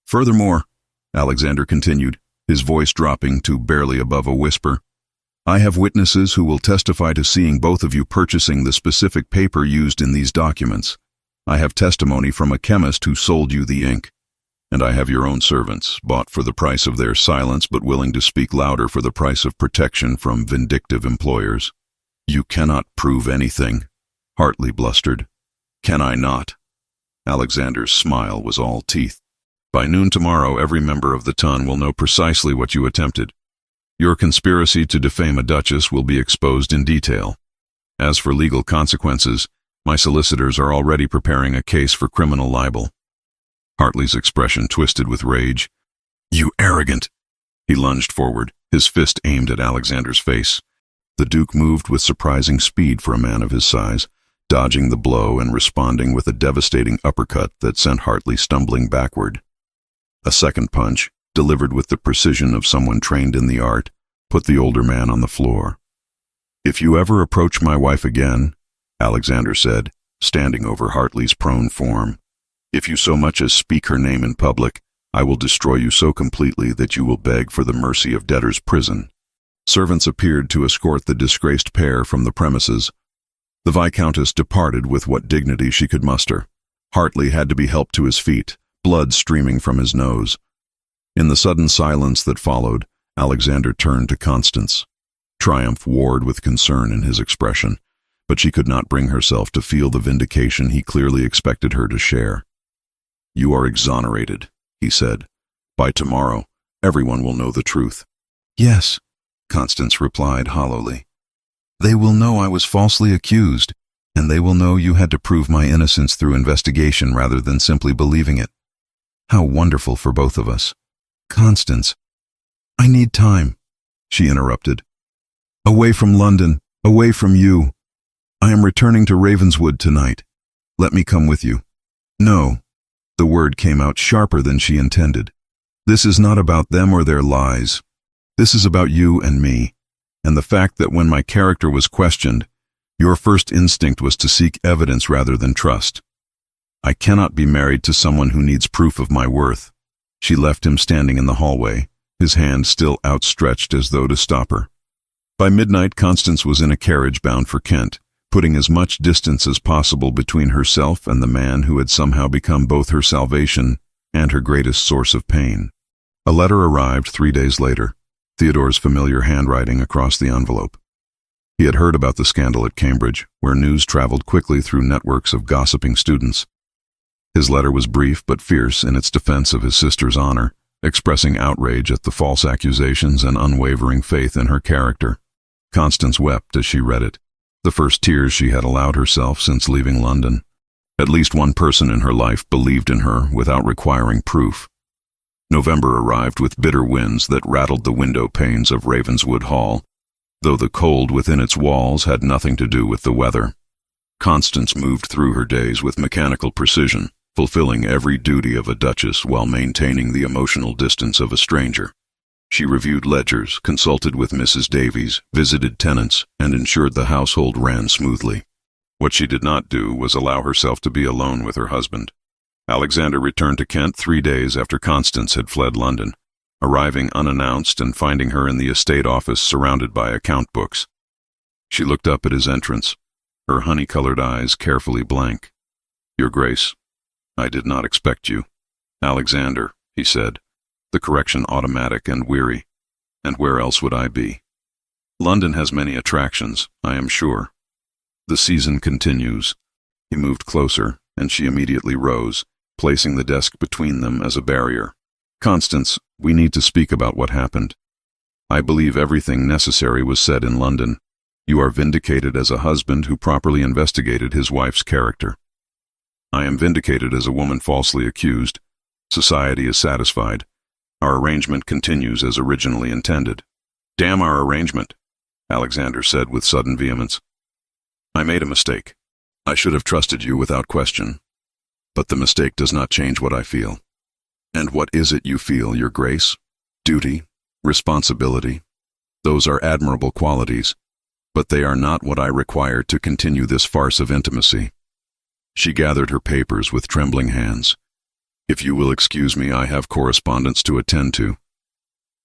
"Furthermore," Alexander continued, his voice dropping to barely above a whisper, "I have witnesses who will testify to seeing both of you purchasing the specific paper used in these documents. I have testimony from a chemist who sold you the ink. And I have your own servants, bought for the price of their silence but willing to speak louder for the price of protection from vindictive employers." "You cannot prove anything," Hartley blustered. "Can I not?" Alexander's smile was all teeth. "By noon tomorrow, every member of the Ton will know precisely what you attempted. Your conspiracy to defame a duchess will be exposed in detail. As for legal consequences, my solicitors are already preparing a case for criminal libel." Hartley's expression twisted with rage. "You arrogant!" He lunged forward, his fist aimed at Alexander's face. The Duke moved with surprising speed for a man of his size, dodging the blow and responding with a devastating uppercut that sent Hartley stumbling backward. A second punch, delivered with the precision of someone trained in the art, put the older man on the floor. "If you ever approach my wife again," Alexander said, standing over Hartley's prone form, "if you so much as speak her name in public, I will destroy you so completely that you will beg for the mercy of debtor's prison." Servants appeared to escort the disgraced pair from the premises. The Viscountess departed with what dignity she could muster. Hartley had to be helped to his feet, blood streaming from his nose. In the sudden silence that followed, Alexander turned to Constance. Triumph warred with concern in his expression, but she could not bring herself to feel the vindication he clearly expected her to share. "You are exonerated," he said. "By tomorrow, everyone will know the truth." "Yes," Constance replied hollowly. "They will know I was falsely accused, and they will know you had to prove my innocence through investigation rather than simply believing it. How wonderful for both of us." "Constance, I need time," she interrupted. "Away from London, away from you. I am returning to Ravenswood tonight. Let me come with you." "No." The word came out sharper than she intended. "This is not about them or their lies. This is about you and me, and the fact that when my character was questioned, your first instinct was to seek evidence rather than trust. I cannot be married to someone who needs proof of my worth." She left him standing in the hallway, his hand still outstretched as though to stop her. By midnight, Constance was in a carriage bound for Kent, putting as much distance as possible between herself and the man who had somehow become both her salvation and her greatest source of pain. A letter arrived 3 days later, Theodore's familiar handwriting across the envelope. He had heard about the scandal at Cambridge, where news traveled quickly through networks of gossiping students. His letter was brief but fierce in its defense of his sister's honor, expressing outrage at the false accusations and unwavering faith in her character. Constance wept as she read it, the first tears she had allowed herself since leaving London. At least one person in her life believed in her without requiring proof. November arrived with bitter winds that rattled the window panes of Ravenswood Hall, though the cold within its walls had nothing to do with the weather. Constance moved through her days with mechanical precision, fulfilling every duty of a duchess while maintaining the emotional distance of a stranger. She reviewed ledgers, consulted with Mrs. Davies, visited tenants, and ensured the household ran smoothly. What she did not do was allow herself to be alone with her husband. Alexander returned to Kent 3 days after Constance had fled London, arriving unannounced and finding her in the estate office surrounded by account books. She looked up at his entrance, her honey-colored eyes carefully blank. "Your Grace, I did not expect you." "Alexander," he said, the correction automatic and weary. And where else would I be? London has many attractions, I am sure. The season continues. He moved closer, and she immediately rose, placing the desk between them as a barrier. Constance, we need to speak about what happened. I believe everything necessary was said in London. You are vindicated as a husband who properly investigated his wife's character. I am vindicated as a woman falsely accused. Society is satisfied. Our arrangement continues as originally intended. Damn our arrangement, Alexander said with sudden vehemence. I made a mistake. I should have trusted you without question. But the mistake does not change what I feel. And what is it you feel, Your Grace? Duty, responsibility. Those are admirable qualities, but they are not what I require to continue this farce of intimacy. She gathered her papers with trembling hands. If you will excuse me, I have correspondence to attend to.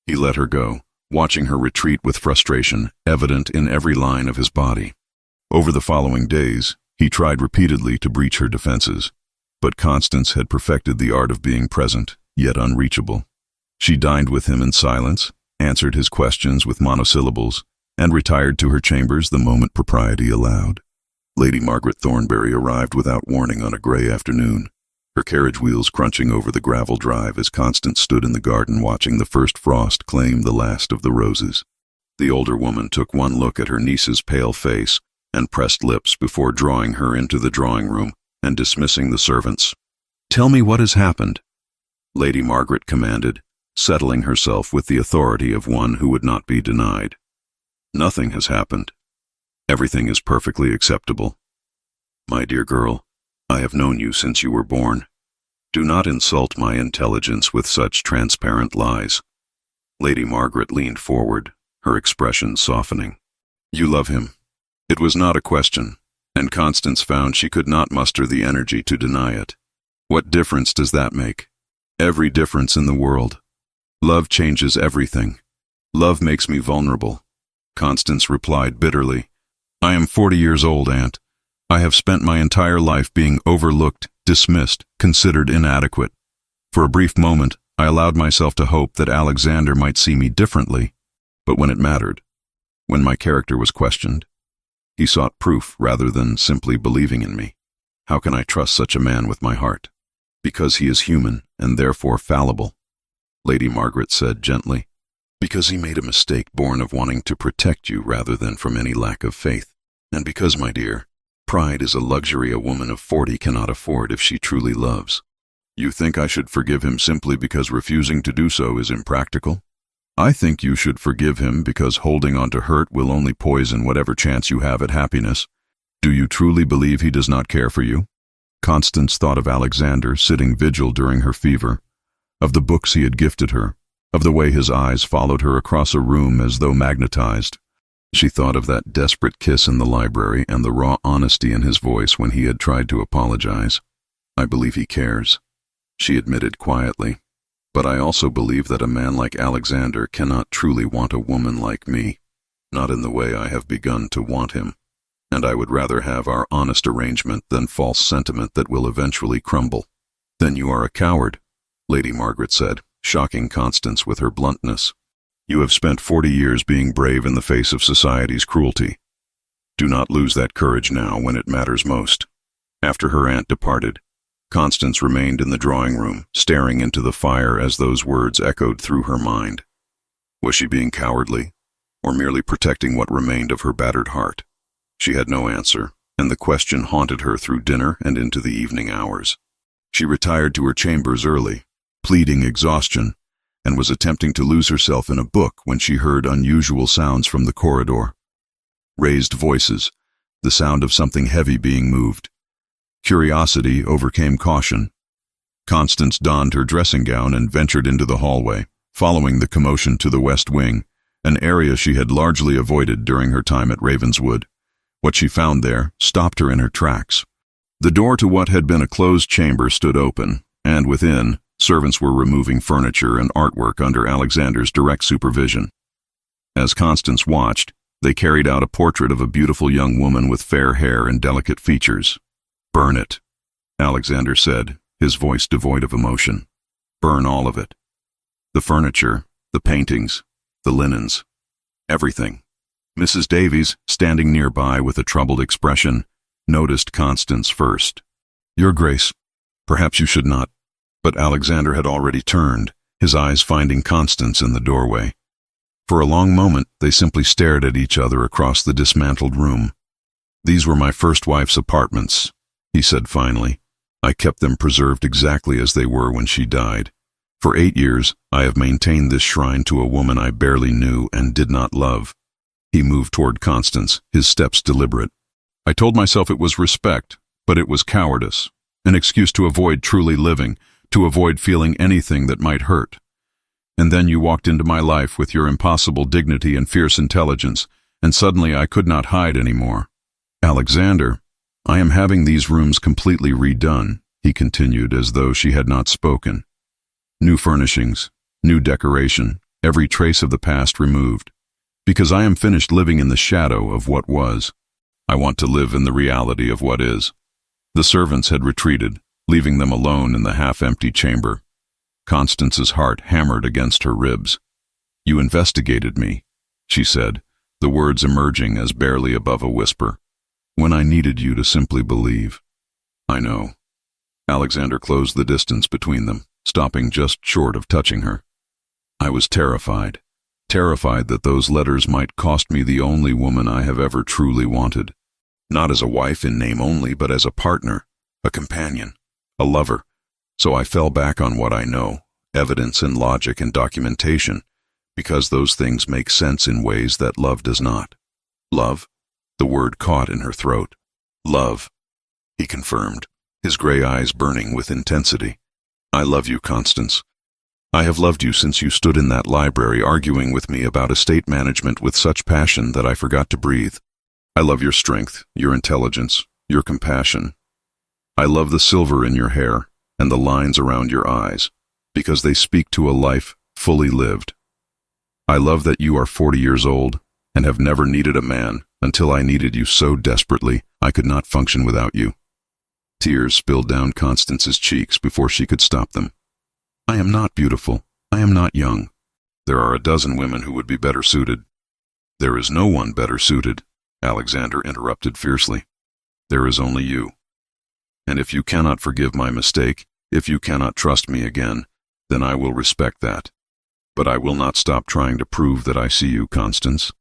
He let her go, watching her retreat with frustration evident in every line of his body. Over the following days, he tried repeatedly to breach her defenses, but Constance had perfected the art of being present, yet unreachable. She dined with him in silence, answered his questions with monosyllables, and retired to her chambers the moment propriety allowed. Lady Margaret Thornbury arrived without warning on a grey afternoon, her carriage wheels crunching over the gravel drive as Constance stood in the garden watching the first frost claim the last of the roses. The older woman took one look at her niece's pale face and pressed lips before drawing her into the drawing room and dismissing the servants. "Tell me what has happened," Lady Margaret commanded, settling herself with the authority of one who would not be denied. "Nothing has happened. Everything is perfectly acceptable. My dear girl, I have known you since you were born. Do not insult my intelligence with such transparent lies." Lady Margaret leaned forward, her expression softening. "You love him." It was not a question, and Constance found she could not muster the energy to deny it. What difference does that make? Every difference in the world. Love changes everything. Love makes me vulnerable. Constance replied bitterly. "I am 40 years old, Aunt. I have spent my entire life being overlooked, dismissed, considered inadequate. For a brief moment, I allowed myself to hope that Alexander might see me differently, but when it mattered, when my character was questioned, he sought proof rather than simply believing in me. How can I trust such a man with my heart? Because he is human and therefore fallible," Lady Margaret said gently. "Because he made a mistake born of wanting to protect you rather than from any lack of faith. And because, my dear, pride is a luxury a woman of 40 cannot afford if she truly loves. You think I should forgive him simply because refusing to do so is impractical? I think you should forgive him because holding on to hurt will only poison whatever chance you have at happiness. Do you truly believe he does not care for you?" Constance thought of Alexander sitting vigil during her fever, of the books he had gifted her, of the way his eyes followed her across a room as though magnetized. She thought of that desperate kiss in the library and the raw honesty in his voice when he had tried to apologize. "I believe he cares," she admitted quietly. "But I also believe that a man like Alexander cannot truly want a woman like me, not in the way I have begun to want him. And I would rather have our honest arrangement than false sentiment that will eventually crumble." "Then you are a coward," Lady Margaret said, shocking Constance with her bluntness. "You have spent 40 years being brave in the face of society's cruelty. Do not lose that courage now when it matters most." After her aunt departed, Constance remained in the drawing room, staring into the fire as those words echoed through her mind. Was she being cowardly, or merely protecting what remained of her battered heart? She had no answer, and the question haunted her through dinner and into the evening hours. She retired to her chambers early, pleading exhaustion, and was attempting to lose herself in a book when she heard unusual sounds from the corridor. Raised voices, the sound of something heavy being moved. Curiosity overcame caution. Constance donned her dressing gown and ventured into the hallway, following the commotion to the west wing, an area she had largely avoided during her time at Ravenswood. What she found there stopped her in her tracks. The door to what had been a closed chamber stood open, and within, servants were removing furniture and artwork under Alexander's direct supervision. As Constance watched, they carried out a portrait of a beautiful young woman with fair hair and delicate features. "Burn it," Alexander said, his voice devoid of emotion. "Burn all of it." The furniture, the paintings, the linens, everything. Mrs. Davies, standing nearby with a troubled expression, noticed Constance first. "Your Grace, perhaps you should not." But Alexander had already turned, his eyes finding Constance in the doorway. For a long moment, they simply stared at each other across the dismantled room. "These were my first wife's apartments," he said finally. "I kept them preserved exactly as they were when she died. For 8 years, I have maintained this shrine to a woman I barely knew and did not love." He moved toward Constance, his steps deliberate. "I told myself it was respect, but it was cowardice, an excuse to avoid truly living, to avoid feeling anything that might hurt. And then you walked into my life with your impossible dignity and fierce intelligence, and suddenly I could not hide anymore. Alexander, I am having these rooms completely redone," he continued as though she had not spoken. "New furnishings, new decoration, every trace of the past removed. Because I am finished living in the shadow of what was. I want to live in the reality of what is." The servants had retreated, leaving them alone in the half-empty chamber. Constance's heart hammered against her ribs. "You investigated me," she said, the words emerging as barely above a whisper, "when I needed you to simply believe." "I know." Alexander closed the distance between them, stopping just short of touching her. "I was terrified that those letters might cost me the only woman I have ever truly wanted. Not as a wife in name only, but as a partner, a companion, a lover. So I fell back on what I know, evidence and logic and documentation, because those things make sense in ways that love does not." "Love?" The word caught in her throat. "Love," he confirmed, his gray eyes burning with intensity. "I love you, Constance. I have loved you since you stood in that library arguing with me about estate management with such passion that I forgot to breathe. I love your strength, your intelligence, your compassion. I love the silver in your hair and the lines around your eyes, because they speak to a life fully lived. I love that you are 40 years old and have never needed a man until I needed you so desperately I could not function without you." Tears spilled down Constance's cheeks before she could stop them. "I am not beautiful. I am not young. There are a dozen women who would be better suited." "There is no one better suited," Alexander interrupted fiercely. "There is only you. And if you cannot forgive my mistake, if you cannot trust me again, then I will respect that. But I will not stop trying to prove that I see you, Constance,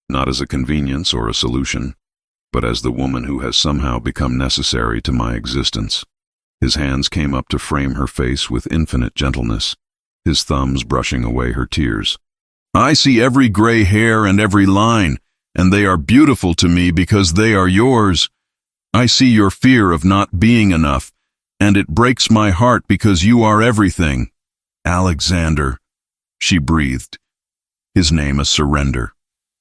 not as a convenience or a solution, but as the woman who has somehow become necessary to my existence." His hands came up to frame her face with infinite gentleness, his thumbs brushing away her tears. "I see every gray hair and every line, and they are beautiful to me because they are yours. I see your fear of not being enough, and it breaks my heart because you are everything." "Alexander," she breathed, his name a surrender.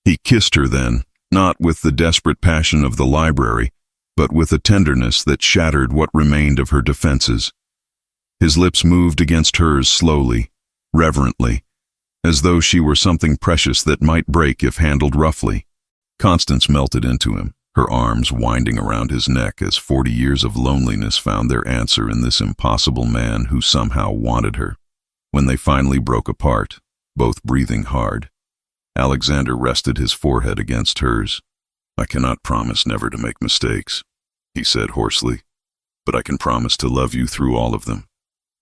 He kissed her then, not with the desperate passion of the library, but with a tenderness that shattered what remained of her defenses. His lips moved against hers slowly, reverently, as though she were something precious that might break if handled roughly. Constance melted into him, her arms winding around his neck as 40 years of loneliness found their answer in this impossible man who somehow wanted her. When they finally broke apart, both breathing hard, Alexander rested his forehead against hers. "I cannot promise never to make mistakes," he said hoarsely, "but I can promise to love you through all of them,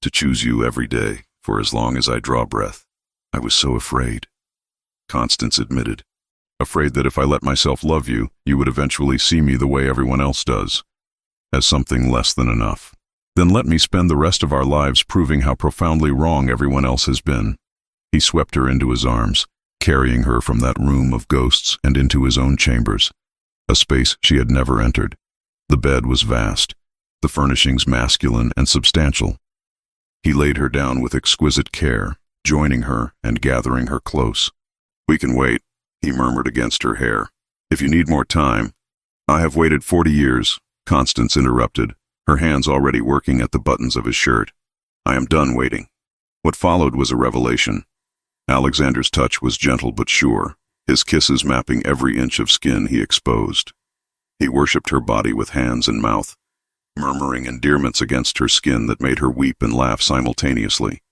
to choose you every day, for as long as I draw breath." "I was so afraid," Constance admitted. "Afraid that if I let myself love you, you would eventually see me the way everyone else does, as something less than enough. Then let me spend the rest of our lives proving how profoundly wrong everyone else has been." He swept her into his arms, carrying her from that room of ghosts and into his own chambers, a space she had never entered. The bed was vast, the furnishings masculine and substantial. He laid her down with exquisite care, joining her and gathering her close. "We can wait," he murmured against her hair. "If you need more time." "I have waited 40 years, Constance interrupted, her hands already working at the buttons of his shirt. "I am done waiting." What followed was a revelation. Alexander's touch was gentle but sure, his kisses mapping every inch of skin he exposed. He worshipped her body with hands and mouth, murmuring endearments against her skin that made her weep and laugh simultaneously.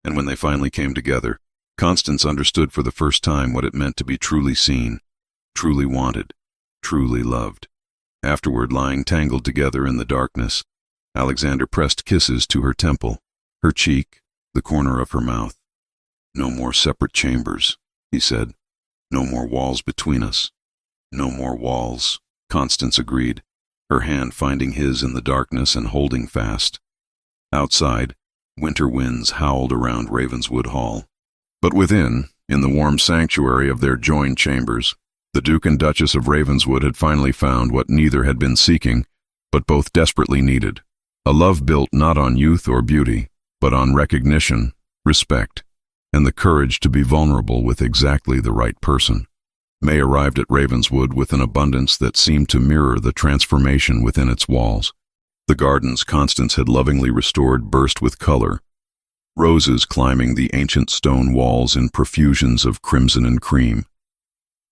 And when they finally came together, Constance understood for the first time what it meant to be truly seen, truly wanted, truly loved. Afterward, lying tangled together in the darkness, Alexander pressed kisses to her temple, her cheek, the corner of her mouth. "No more separate chambers," he said. "No more walls between us." "No more walls," Constance agreed, her hand finding his in the darkness and holding fast. Outside, winter winds howled around Ravenswood Hall. But within, in the warm sanctuary of their joined chambers, the Duke and Duchess of Ravenswood had finally found what neither had been seeking, but both desperately needed. A love built not on youth or beauty, but on recognition, respect, and the courage to be vulnerable with exactly the right person. May arrived at Ravenswood with an abundance that seemed to mirror the transformation within its walls. The gardens Constance had lovingly restored burst with color, roses climbing the ancient stone walls in profusions of crimson and cream.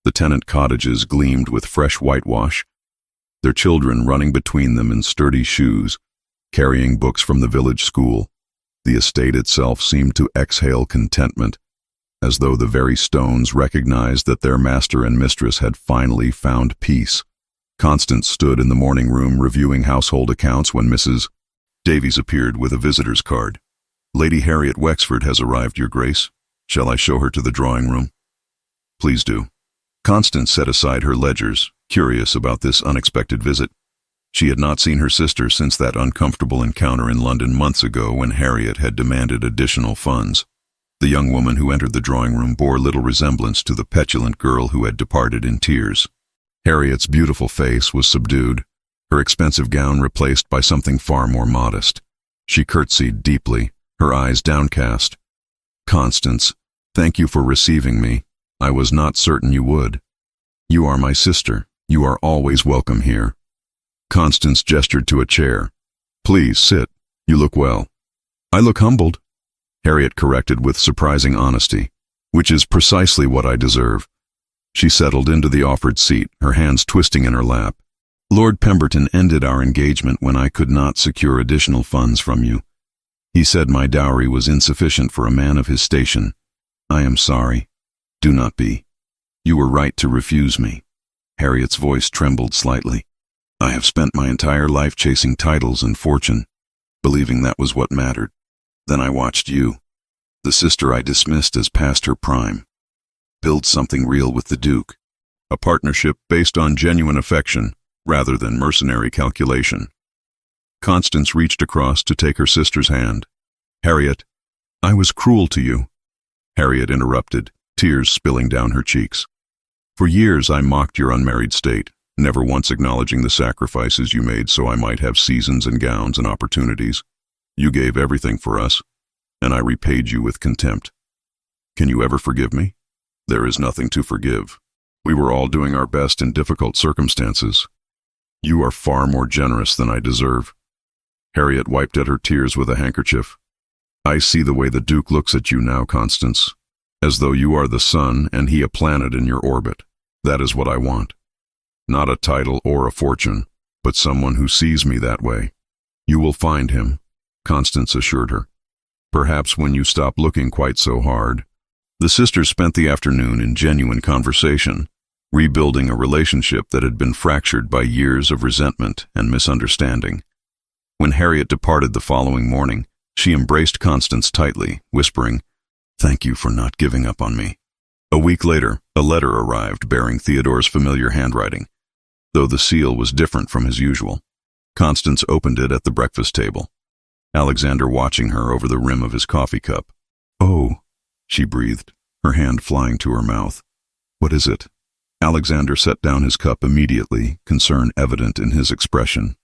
The tenant cottages gleamed with fresh whitewash, their children running between them in sturdy shoes, carrying books from the village school. The estate itself seemed to exhale contentment, as though the very stones recognized that their master and mistress had finally found peace. Constance stood in the morning room reviewing household accounts when Mrs. Davies appeared with a visitor's card. "Lady Harriet Wexford has arrived, Your Grace. Shall I show her to the drawing room?" "Please do." Constance set aside her ledgers, curious about this unexpected visit. She had not seen her sister since that uncomfortable encounter in London months ago when Harriet had demanded additional funds. The young woman who entered the drawing room bore little resemblance to the petulant girl who had departed in tears. Harriet's beautiful face was subdued, her expensive gown replaced by something far more modest. She curtsied deeply, her eyes downcast. "Constance, thank you for receiving me. I was not certain you would. You are my sister. You are always welcome here." Constance gestured to a chair. "Please sit. You look well." "I look humbled," Harriet corrected with surprising honesty, "which is precisely what I deserve." She settled into the offered seat, her hands twisting in her lap. "Lord Pemberton ended our engagement when I could not secure additional funds from you. He said my dowry was insufficient for a man of his station. I am sorry. Do not be. You were right to refuse me." Harriet's voice trembled slightly. "I have spent my entire life chasing titles and fortune, believing that was what mattered. Then I watched you, the sister I dismissed as past her prime, build something real with the Duke, a partnership based on genuine affection rather than mercenary calculation." Constance reached across to take her sister's hand. "Harriet, I was cruel to you." Harriet interrupted, tears spilling down her cheeks. "For years I mocked your unmarried state, never once acknowledging the sacrifices you made so I might have seasons and gowns and opportunities. You gave everything for us, and I repaid you with contempt. Can you ever forgive me?" "There is nothing to forgive. We were all doing our best in difficult circumstances. You are far more generous than I deserve." Harriet wiped at her tears with a handkerchief. "I see the way the Duke looks at you now, Constance, as though you are the sun and he a planet in your orbit. That is what I want. Not a title or a fortune, but someone who sees me that way." "You will find him," Constance assured her. "Perhaps when you stop looking quite so hard." The sisters spent the afternoon in genuine conversation, rebuilding a relationship that had been fractured by years of resentment and misunderstanding. When Harriet departed the following morning, she embraced Constance tightly, whispering, "Thank you for not giving up on me." A week later, a letter arrived bearing Theodore's familiar handwriting, though the seal was different from his usual. Constance opened it at the breakfast table, Alexander watching her over the rim of his coffee cup. "Oh," she breathed, her hand flying to her mouth. "What is it?" Alexander set down his cup immediately, concern evident in his expression.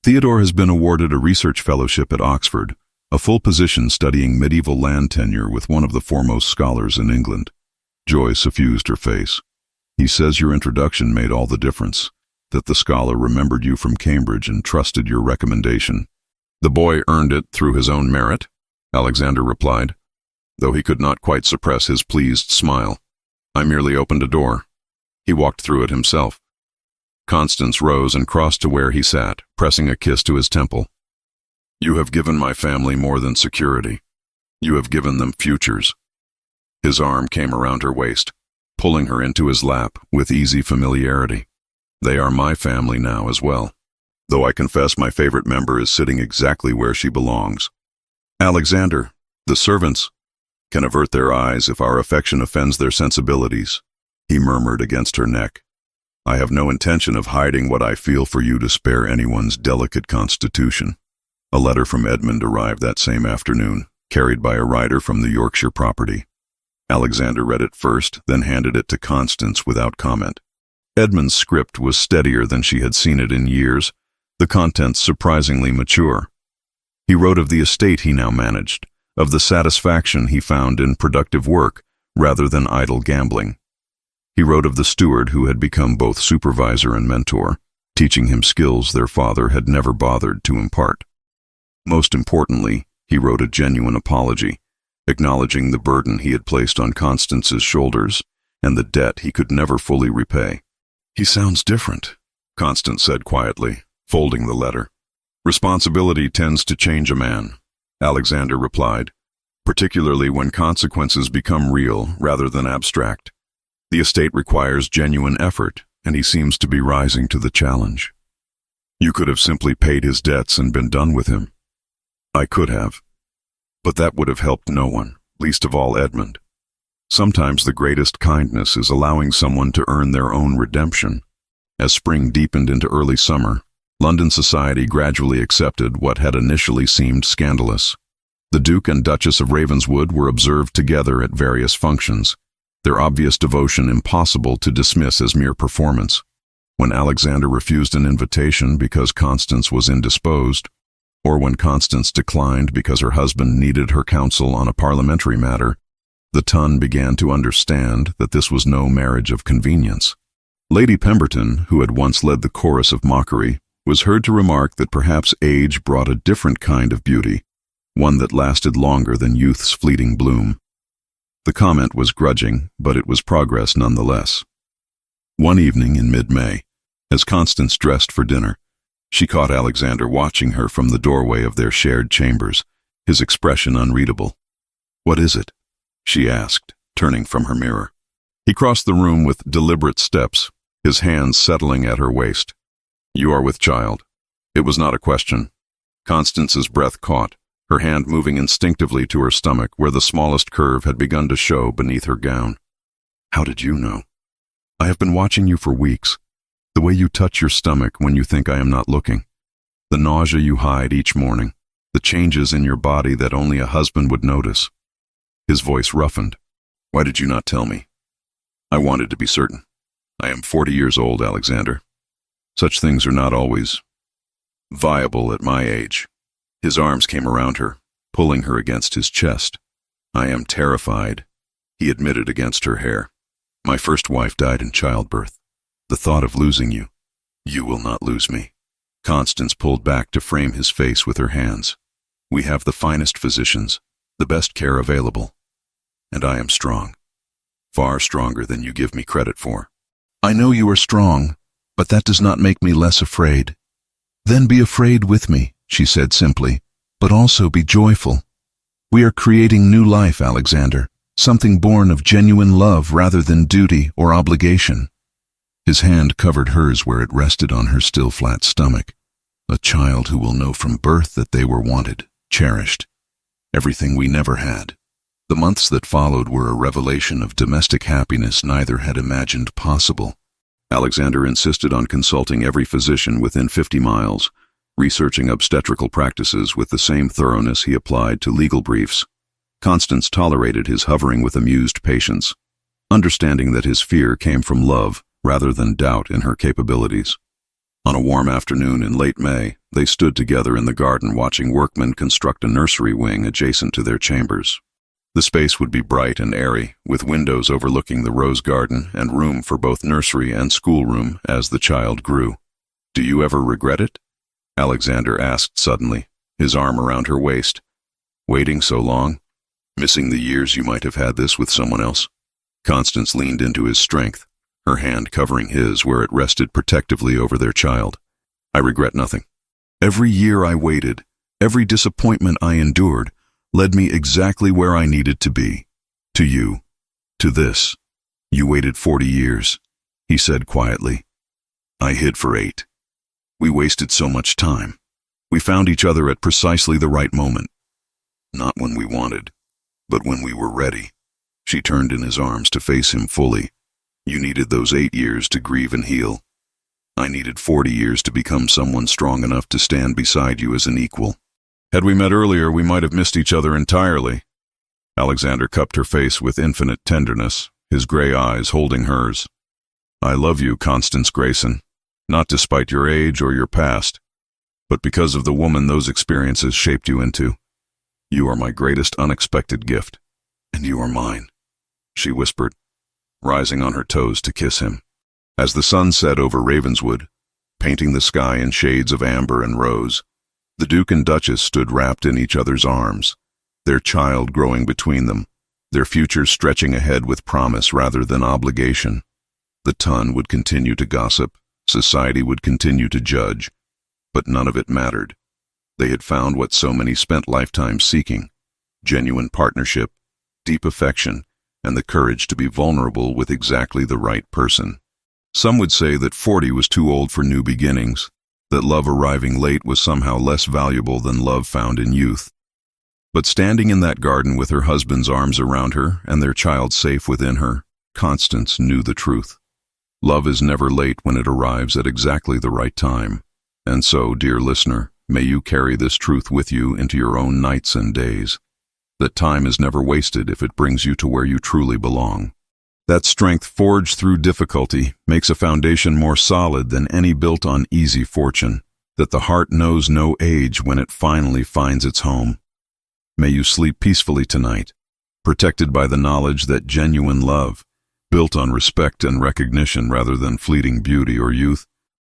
"Theodore has been awarded a research fellowship at Oxford, a full position studying medieval land tenure with one of the foremost scholars in England." Joy suffused her face. "He says your introduction made all the difference, that the scholar remembered you from Cambridge and trusted your recommendation." "The boy earned it through his own merit," Alexander replied, though he could not quite suppress his pleased smile. "I merely opened a door. He walked through it himself." Constance rose and crossed to where he sat, pressing a kiss to his temple. "You have given my family more than security. You have given them futures. His arm came around her waist, pulling her into his lap with easy familiarity. They are my family now as well, though I confess my favorite member is sitting exactly where she belongs. Alexander, the servants, can avert their eyes if our affection offends their sensibilities, he murmured against her neck. I have no intention of hiding what I feel for you to spare anyone's delicate constitution. A letter from Edmund arrived that same afternoon, carried by a rider from the Yorkshire property. Alexander read it first, then handed it to Constance without comment. Edmund's script was steadier than she had seen it in years, the contents surprisingly mature. He wrote of the estate he now managed, of the satisfaction he found in productive work rather than idle gambling. He wrote of the steward who had become both supervisor and mentor, teaching him skills their father had never bothered to impart. Most importantly, he wrote a genuine apology, acknowledging the burden he had placed on Constance's shoulders and the debt he could never fully repay. He sounds different, Constance said quietly, folding the letter. Responsibility tends to change a man, Alexander replied, particularly when consequences become real rather than abstract. The estate requires genuine effort, and he seems to be rising to the challenge. You could have simply paid his debts and been done with him. I could have. But that would have helped no one, least of all Edmund. Sometimes the greatest kindness is allowing someone to earn their own redemption. As spring deepened into early summer, London society gradually accepted what had initially seemed scandalous. The Duke and Duchess of Ravenswood were observed together at various functions, their obvious devotion impossible to dismiss as mere performance. When Alexander refused an invitation because Constance was indisposed, or when Constance declined because her husband needed her counsel on a parliamentary matter, the ton began to understand that this was no marriage of convenience. Lady Pemberton, who had once led the chorus of mockery, was heard to remark that perhaps age brought a different kind of beauty, one that lasted longer than youth's fleeting bloom. The comment was grudging, but it was progress nonetheless. One evening in mid-May, as Constance dressed for dinner, she caught Alexander watching her from the doorway of their shared chambers, his expression unreadable. "What is it?" she asked, turning from her mirror. He crossed the room with deliberate steps, his hands settling at her waist. "You are with child." It was not a question. Constance's breath caught, her hand moving instinctively to her stomach where the smallest curve had begun to show beneath her gown. "How did you know?" "I have been watching you for weeks. The way you touch your stomach when you think I am not looking. The nausea you hide each morning. The changes in your body that only a husband would notice." His voice roughened. "Why did you not tell me?" "I wanted to be certain. I am 40 years old, Alexander. Such things are not always viable at my age." His arms came around her, pulling her against his chest. "I am terrified," he admitted against her hair. "My first wife died in childbirth. The thought of losing you. You will not lose me." Constance pulled back to frame his face with her hands. "We have the finest physicians, the best care available. And I am strong. Far stronger than you give me credit for." "I know you are strong, but that does not make me less afraid." "Then be afraid with me," she said simply, "but also be joyful. We are creating new life, Alexander, something born of genuine love rather than duty or obligation." His hand covered hers where it rested on her still flat stomach. "A child who will know from birth that they were wanted, cherished. Everything we never had." The months that followed were a revelation of domestic happiness neither had imagined possible. Alexander insisted on consulting every physician within 50 miles, researching obstetrical practices with the same thoroughness he applied to legal briefs. Constance tolerated his hovering with amused patience, understanding that his fear came from love rather than doubt in her capabilities. On a warm afternoon in late May, they stood together in the garden watching workmen construct a nursery wing adjacent to their chambers. The space would be bright and airy, with windows overlooking the rose garden and room for both nursery and schoolroom as the child grew. "Do you ever regret it?" Alexander asked suddenly, his arm around her waist. "Waiting so long? Missing the years you might have had this with someone else?" Constance leaned into his strength, her hand covering his where it rested protectively over their child. "I regret nothing. Every year I waited, every disappointment I endured, led me exactly where I needed to be. To you. To this. You waited 40 years, he said quietly. I hid for 8. We wasted so much time. We found each other at precisely the right moment. Not when we wanted, but when we were ready. She turned in his arms to face him fully. You needed those 8 years to grieve and heal. I needed 40 years to become someone strong enough to stand beside you as an equal. Had we met earlier, we might have missed each other entirely. Alexander cupped her face with infinite tenderness, his gray eyes holding hers. I love you, Constance Grayson, not despite your age or your past, but because of the woman those experiences shaped you into. You are my greatest unexpected gift, and you are mine, she whispered, rising on her toes to kiss him. As the sun set over Ravenswood, painting the sky in shades of amber and rose, the Duke and Duchess stood wrapped in each other's arms, their child growing between them, their futures stretching ahead with promise rather than obligation. The ton would continue to gossip, society would continue to judge, but none of it mattered. They had found what so many spent lifetimes seeking: genuine partnership, deep affection, and the courage to be vulnerable with exactly the right person. Some would say that 40 was too old for new beginnings, that love arriving late was somehow less valuable than love found in youth. But standing in that garden with her husband's arms around her and their child safe within her, Constance knew the truth. Love is never late when it arrives at exactly the right time. And so, dear listener, may you carry this truth with you into your own nights and days, that time is never wasted if it brings you to where you truly belong. That strength forged through difficulty makes a foundation more solid than any built on easy fortune, that the heart knows no age when it finally finds its home. May you sleep peacefully tonight, protected by the knowledge that genuine love, built on respect and recognition rather than fleeting beauty or youth,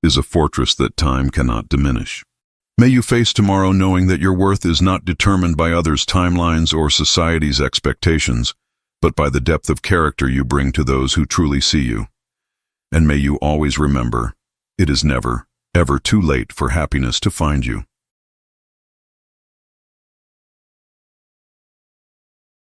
is a fortress that time cannot diminish. May you face tomorrow knowing that your worth is not determined by others' timelines or society's expectations, but by the depth of character you bring to those who truly see you. And may you always remember, it is never, ever too late for happiness to find you.